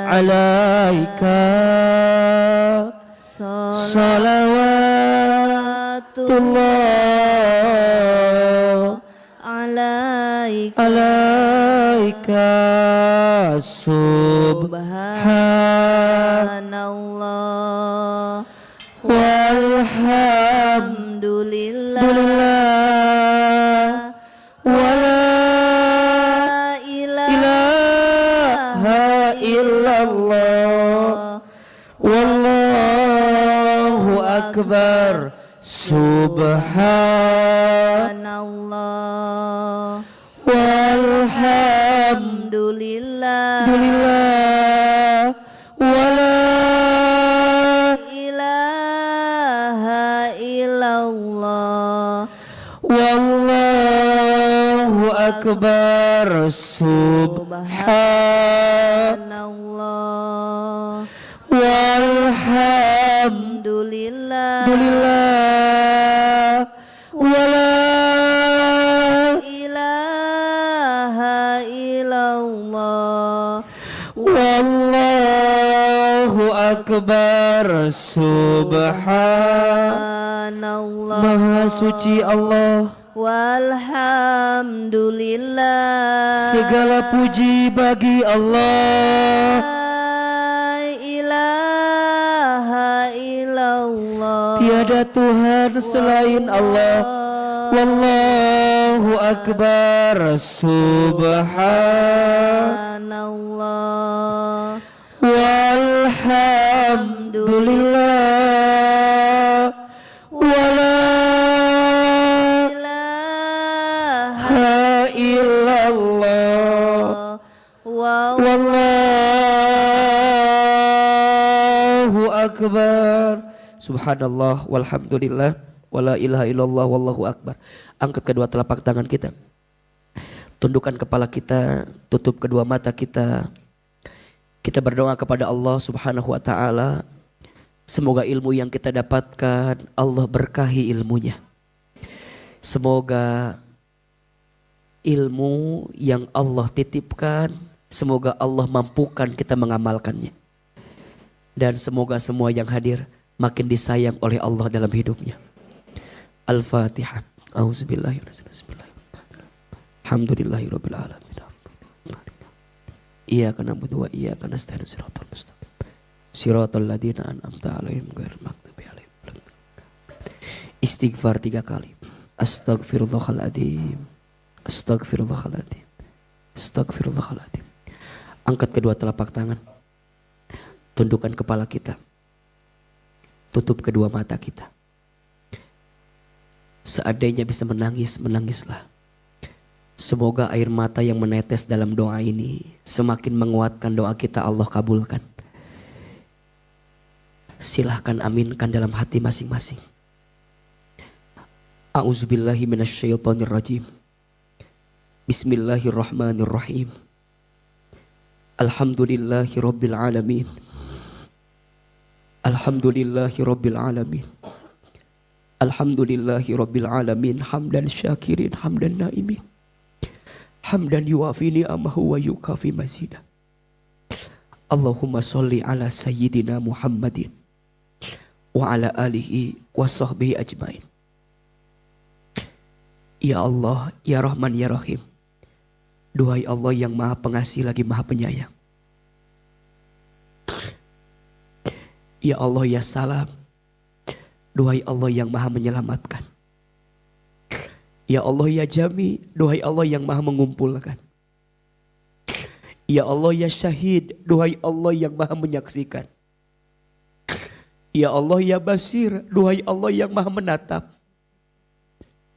alaika, salawatullah alaika. Subhanallah walhamdulillah wala ilaha illallah wallahu akbar. Subhanallah walhamdulillah wala ilaha illallah wallahu akbar. Subhanallah walhamdulillah wala ilaha illallah wallahu akbar. Subhanallah. Maha suci Allah, walhamdulillah, segala puji bagi Allah. La ilaha illallah, tiada Tuhan selain Allah. Wallahu akbar. Subhanallah walhamdulillah wala ilaha illallah wallahu akbar. Subhanallah walhamdulillah wala ilaha illallah wallahu akbar. Angkat kedua telapak tangan kita, tundukkan kepala kita, tutup kedua mata kita. Kita berdoa kepada Allah Subhanahu wa taala, semoga ilmu yang kita dapatkan Allah berkahi ilmunya. Semoga ilmu yang Allah titipkan, semoga Allah mampukan kita mengamalkannya. Dan semoga semua yang hadir makin disayang oleh Allah dalam hidupnya. Al-Fatihah. Auzubillahi Alhamdulillahirabbil alamin. Iyyaka na'budu wa iyyaka nasta'in. Shiratal mustaqim. Shiratal ladzina an'amta 'alaihim ghairil maghdubi 'alaihim. Istighfar 3 kali. Astaghfirullahaladzim. Astaghfirullahaladzim. Astaghfirullahaladzim. Angkat kedua telapak tangan. Tundukkan kepala kita. Tutup kedua mata kita. Seandainya bisa menangis, menangislah. Semoga air mata yang menetes dalam doa ini semakin menguatkan doa kita, Allah kabulkan. Silahkan aminkan dalam hati masing-masing. A'udzubillahi minasyaitonirrajim. Bismillahirrahmanirrahim. Alhamdulillahi rabbil alamin. Alhamdulillahi rabbil alamin. Alhamdulillahi rabbil alamin. Hamdan syakirin, hamdan naimin. Hamdan yuwafi ni'amahu wa yukafi mazidah. Allahumma sholli ala sayyidina Muhammadin wa ala alihi wa sahbihi ajmain. Ya Allah, ya Rahman, ya Rahim. Duhai Allah yang maha pengasih lagi maha penyayang. Ya Allah, ya Salam. Duhai Allah yang maha menyelamatkan. Ya Allah, ya Jami. Duhai Allah yang maha mengumpulkan. Ya Allah, ya Syahid. Duhai Allah yang maha menyaksikan. Ya Allah, ya Basir. Duhai Allah yang maha menatap.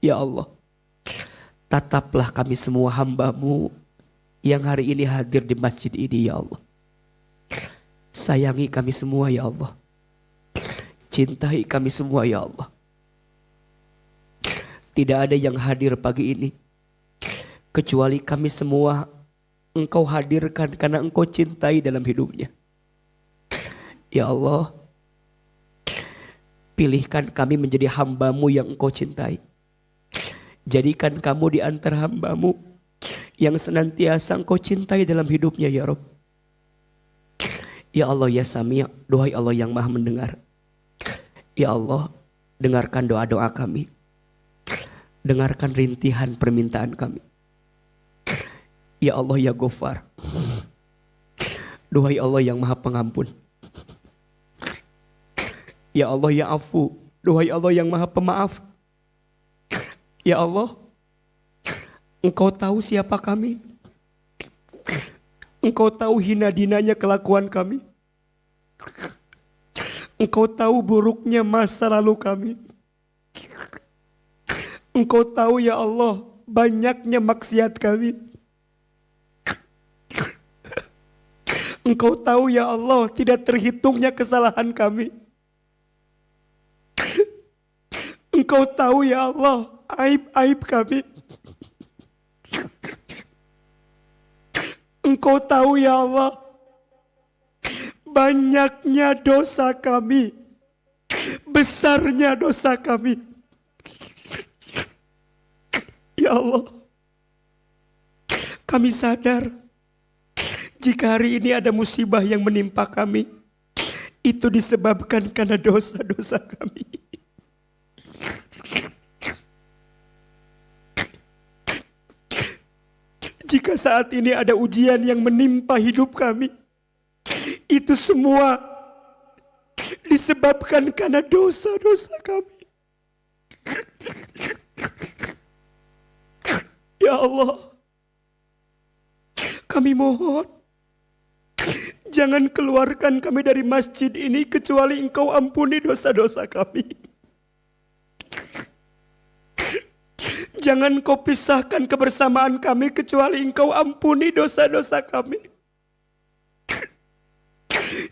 Ya Allah, tataplah kami semua hamba-Mu yang hari ini hadir di masjid ini, ya Allah. Sayangi kami semua, ya Allah. Cintai kami semua, ya Allah. Tidak ada yang hadir pagi ini kecuali kami semua Engkau hadirkan karena Engkau cintai dalam hidupnya. Ya Allah, pilihkan kami menjadi hamba-Mu yang Engkau cintai. Jadikan kamu di antara hamba-Mu yang senantiasa Engkau cintai dalam hidupnya, ya Rabb. Ya Allah, ya Sami', duhai Allah yang maha mendengar. Ya Allah, dengarkan doa-doa kami. Dengarkan rintihan permintaan kami. Ya Allah, ya Ghafar. Duhai Allah yang maha pengampun. Ya Allah, ya Afu. Duhai Allah yang maha pemaaf. Ya Allah, Engkau tahu siapa kami. Engkau tahu hina dinanya kelakuan kami. Engkau tahu buruknya masa lalu kami. Engkau tahu, ya Allah, banyaknya maksiat kami. Engkau tahu, ya Allah, tidak terhitungnya kesalahan kami. Engkau tahu, ya Allah, aib-aib kami. Engkau tahu, ya Allah, banyaknya dosa kami, besarnya dosa kami. Ya Allah, kami sadar jika hari ini ada musibah yang menimpa kami, itu disebabkan karena dosa-dosa kami. Jika saat ini ada ujian yang menimpa hidup kami, itu semua disebabkan karena dosa-dosa kami. Ya Allah, kami mohon, jangan keluarkan kami dari masjid ini kecuali Engkau ampuni dosa-dosa kami. Jangan Kau pisahkan kebersamaan kami kecuali Engkau ampuni dosa-dosa kami.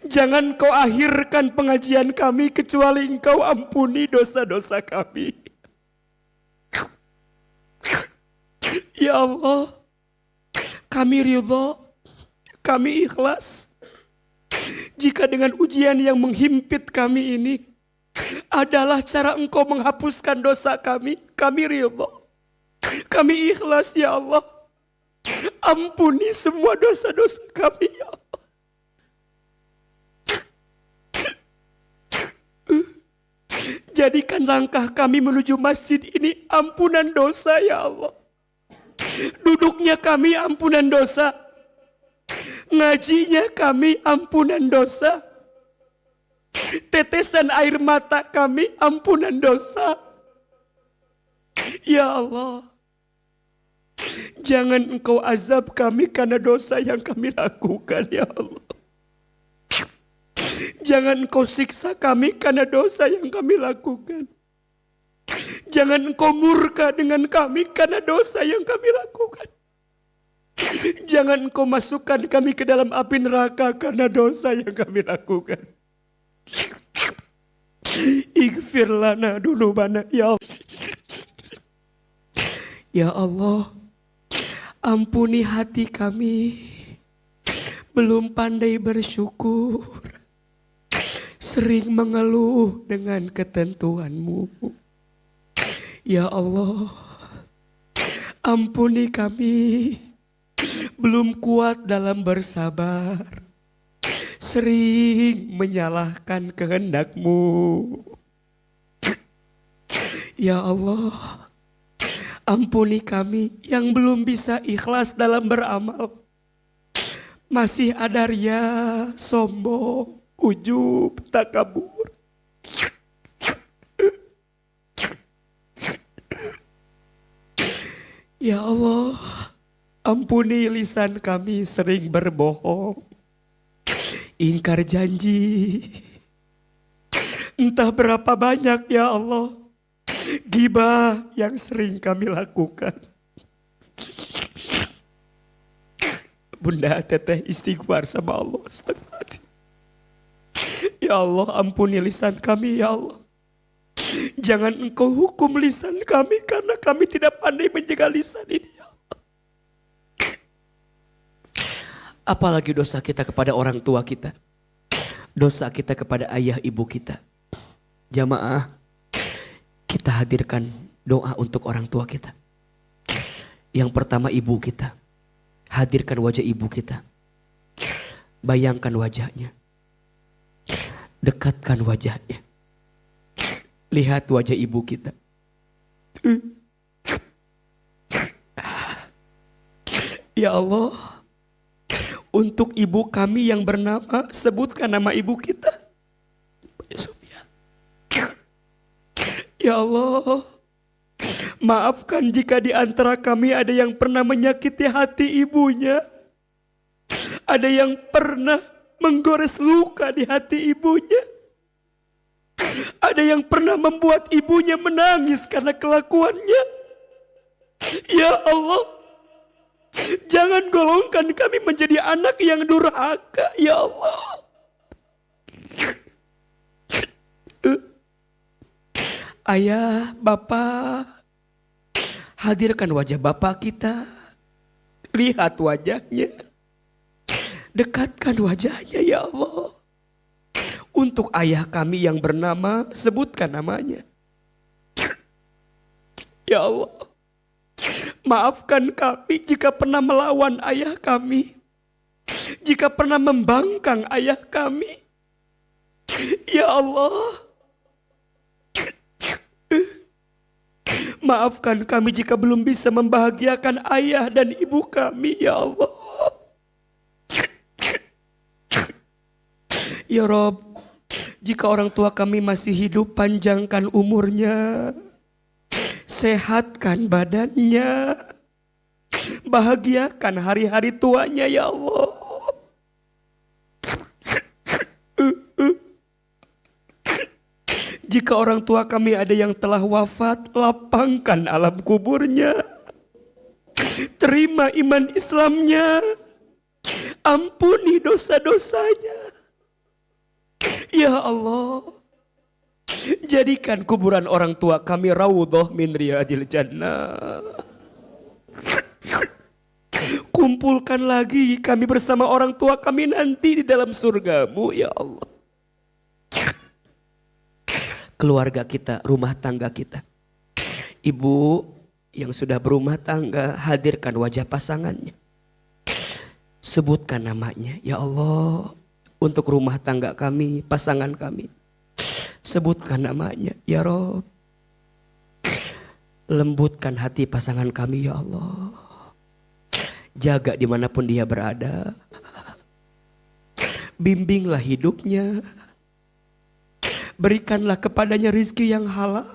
Jangan Kau akhirkan pengajian kami kecuali Engkau ampuni dosa-dosa kami. Ya Allah, kami ridha, kami ikhlas. Jika dengan ujian yang menghimpit kami ini adalah cara Engkau menghapuskan dosa kami, kami ridha. Kami ikhlas, ya Allah. Ampuni semua dosa-dosa kami, ya Allah. Jadikan langkah kami menuju masjid ini ampunan dosa ya Allah. Duduknya kami ampunan dosa. Ngajinya kami ampunan dosa. Tetesan air mata kami ampunan dosa. Ya Allah, jangan Engkau azab kami karena dosa yang kami lakukan ya Allah. Jangan Engkau siksa kami karena dosa yang kami lakukan. Jangan Engkau murka dengan kami karena dosa yang kami lakukan. Jangan Engkau masukkan kami ke dalam api neraka karena dosa yang kami lakukan. Ighfir lana dunubana ya Allah. Ya Allah, ampuni hati kami, belum pandai bersyukur, sering mengeluh dengan ketentuan-Mu. Ya Allah, ampuni kami, belum kuat dalam bersabar, sering menyalahkan kehendak-Mu. Ya Allah, ampuni kami yang belum bisa ikhlas dalam beramal. Masih ada ria, sombong, ujub, takabur. Ya Allah, ampuni lisan kami sering berbohong, ingkar janji. Entah berapa banyak ya Allah ghibah yang sering kami lakukan. Bunda teteh istighfar sama Allah. Ya Allah, ampuni lisan kami ya Allah. Jangan Engkau hukum lisan kami karena kami tidak pandai menjaga lisan ini ya Allah. Apalagi dosa kita kepada orang tua kita, dosa kita kepada ayah ibu kita. Jamaah, kita hadirkan doa untuk orang tua kita. Yang pertama ibu kita. Hadirkan wajah ibu kita. Bayangkan wajahnya. Dekatkan wajahnya. Lihat wajah ibu kita. Ya Allah, untuk ibu kami yang bernama, sebutkan nama ibu kita. Ya Allah, maafkan jika di antara kami ada yang pernah menyakiti hati ibunya. Ada yang pernah menggores luka di hati ibunya. Ada yang pernah membuat ibunya menangis karena kelakuannya. Ya Allah, jangan golongkan kami menjadi anak yang durhaka, ya Allah. Ayah, Bapak, hadirkan wajah Bapak kita. Lihat wajahnya. Dekatkan wajahnya ya Allah. Untuk ayah kami yang bernama, sebutkan namanya. Ya Allah, maafkan kami jika pernah melawan ayah kami. Jika pernah membangkang ayah kami. Ya Allah, maafkan kami jika belum bisa membahagiakan ayah dan ibu kami, ya Allah. Ya Rob, jika orang tua kami masih hidup, panjangkan umurnya, sehatkan badannya, bahagiakan hari-hari tuanya, ya Allah. Jika orang tua kami ada yang telah wafat, lapangkan alam kuburnya. Terima iman Islamnya. Ampuni dosa-dosanya. Ya Allah, jadikan kuburan orang tua kami raudhah min riyadil jannah. Kumpulkan lagi kami bersama orang tua kami nanti di dalam surga-Mu, ya Allah. Keluarga kita, rumah tangga kita. Ibu yang sudah berumah tangga, hadirkan wajah pasangannya. Sebutkan namanya, ya Allah, untuk rumah tangga kami, pasangan kami. Sebutkan namanya, ya Rob. Lembutkan hati pasangan kami, ya Allah. Jaga dimanapun dia berada. Bimbinglah hidupnya. Berikanlah kepadanya rizki yang halal,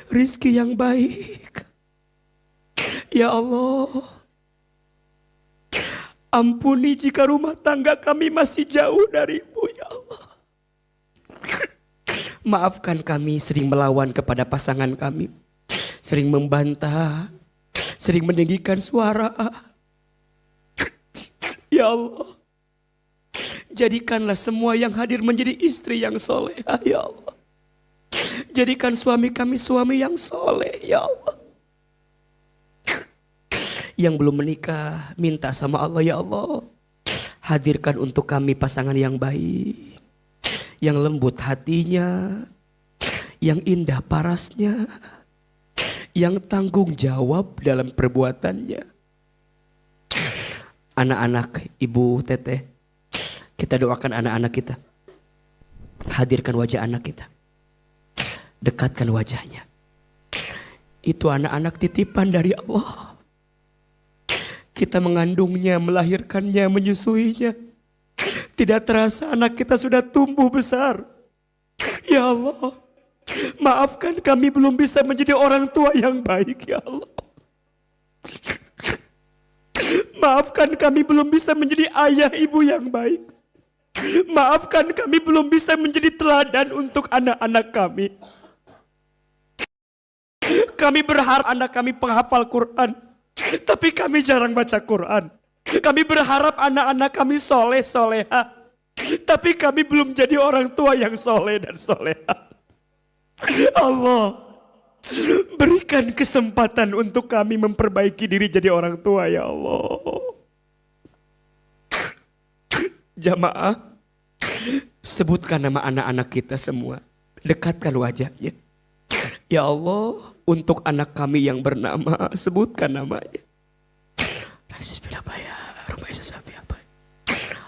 rizki yang baik. Ya Allah, ampuni jika rumah tangga kami masih jauh darimu, ya Allah. Maafkan kami sering melawan kepada pasangan kami, sering membantah, sering meninggikan suara. Ya Allah, jadikanlah semua yang hadir menjadi istri yang soleh, ya Allah. Jadikan suami kami suami yang soleh, ya Allah. Yang belum menikah, minta sama Allah, ya Allah, hadirkan untuk kami pasangan yang baik, yang lembut hatinya, yang indah parasnya, yang tanggung jawab dalam perbuatannya. Anak-anak Ibu Teteh, kita doakan anak-anak kita. Hadirkan wajah anak kita, dekatkan wajahnya. Itu anak-anak titipan dari Allah. Kita mengandungnya, melahirkannya, menyusuinya. Tidak terasa anak kita sudah tumbuh besar. Ya Allah, maafkan kami belum bisa menjadi orang tua yang baik, ya Allah. Maafkan kami belum bisa menjadi ayah ibu yang baik. Maafkan kami belum bisa menjadi teladan untuk anak-anak kami. Kami berharap anak kami penghafal Quran, tapi kami jarang baca Quran. Kami berharap anak-anak kami soleh soleha, tapi kami belum jadi orang tua yang soleh dan soleha. Allah, berikan kesempatan untuk kami memperbaiki diri jadi orang tua, ya Allah. Jamaah, sebutkan nama anak-anak kita semua, dekatkan wajahnya. Ya Allah, untuk anak kami yang bernama, sebutkan namanya. Rasis Pilapaya, Rumaisa Safiapa,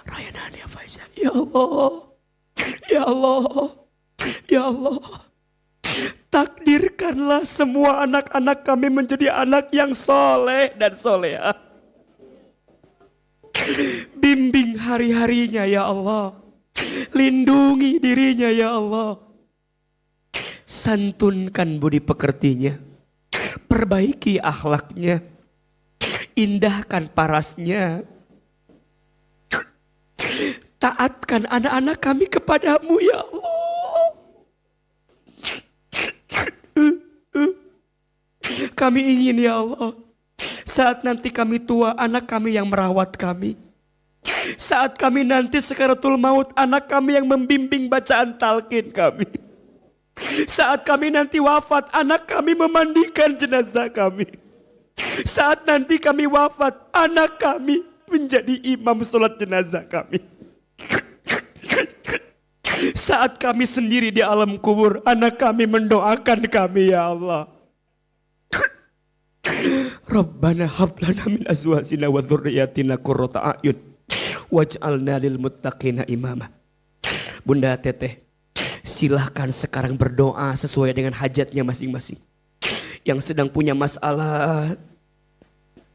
Rayana Faizal. Ya Allah, ya Allah, ya Allah. Takdirkanlah semua anak-anak kami menjadi anak yang soleh dan soleha. Bimbing hari-harinya, ya Allah. Lindungi dirinya, ya Allah. Santunkan budi pekertinya, perbaiki akhlaknya, indahkan parasnya. Taatkan anak-anak kami kepadamu, ya Allah. Kami ingin, ya Allah, saat nanti kami tua, anak kami yang merawat kami. Saat kami nanti sekaratul maut, anak kami yang membimbing bacaan talqin kami. Saat kami nanti wafat, anak kami memandikan jenazah kami. Saat nanti kami wafat, anak kami menjadi imam sholat jenazah kami. Saat kami sendiri di alam kubur, anak kami mendoakan kami, ya Allah. Rabbana hablana min azwajina wa dzurriyyatina qurrata a'yun waj'alna lil muttaqina imama. Bunda Teteh, silahkan sekarang berdoa sesuai dengan hajatnya masing-masing. Yang sedang punya masalah,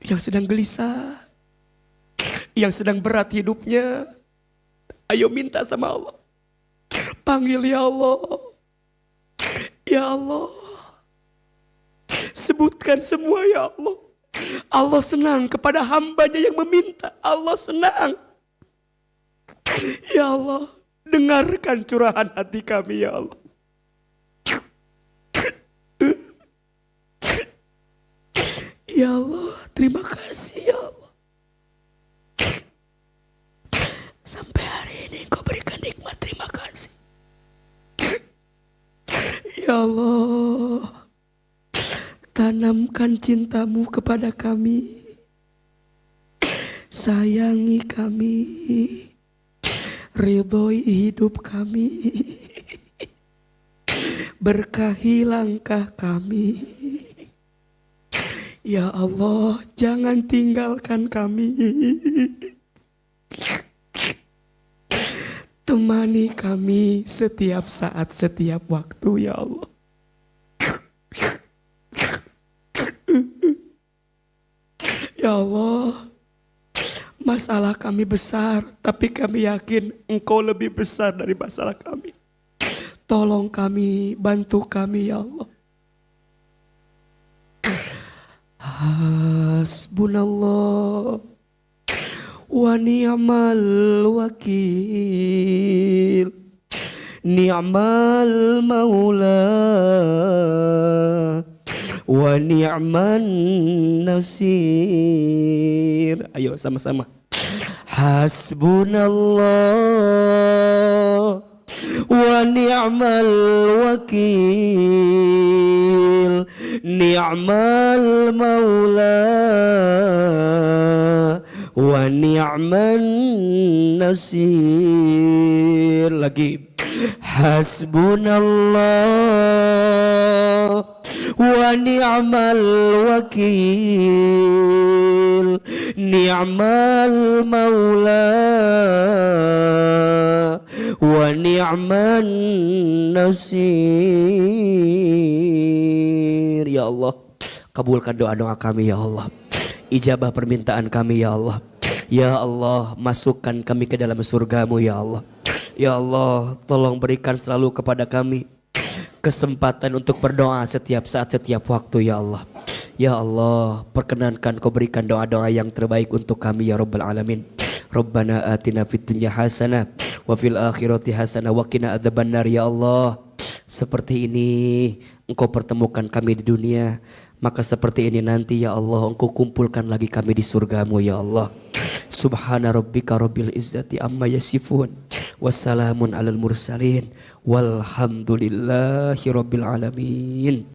yang sedang gelisah, yang sedang berat hidupnya, ayo minta sama Allah. Panggil, ya Allah. Ya Allah. Sebutkan semua, ya Allah. Allah senang kepada hambanya yang meminta. Allah senang. Ya Allah, dengarkan curahan hati kami, ya Allah. Ya Allah, terima kasih, ya Allah. Sampai hari ini Kau berikan nikmat, terima kasih. Ya Allah, tanamkan cintamu kepada kami. Sayangi kami. Ridhoi hidup kami. Berkahi langkah kami. Ya Allah, jangan tinggalkan kami. Temani kami setiap saat, setiap waktu ya Allah. Ya Allah, masalah kami besar, tapi kami yakin Engkau lebih besar dari masalah kami. Tolong kami, bantu kami ya Allah. Hasbunallah wa ni'mal wakil, ni'mal maula wa ni'man nasir. Ayo sama-sama. Hasbunallah wa ni'mal wakil, ni'mal maula wa ni'man nasir. Lagi. Hasbunallah wa ni'mal wakil, ni'mal maula wa ni'man nasir. Ya Allah, kabulkan doa-doa kami ya Allah. Ijabah permintaan kami ya Allah. Ya Allah, masukkan kami ke dalam surgamu ya Allah. Ya Allah, tolong berikan selalu kepada kami kesempatan untuk berdoa setiap saat, setiap waktu ya Allah. Ya Allah, perkenankan Kau berikan doa-doa yang terbaik untuk kami ya Rabbal Alamin. Rabbana atina fid dunya hasanah wa fil akhirati hasanah wa qina adzabannar. Ya Allah, seperti ini Engkau pertemukan kami di dunia, maka seperti ini nanti ya Allah Engkau kumpulkan lagi kami di surgamu ya Allah. Subhana rabbika rabbil izzati amma yasifun, wassalamun alal mursalin, walhamdulillahi rabbil alamin.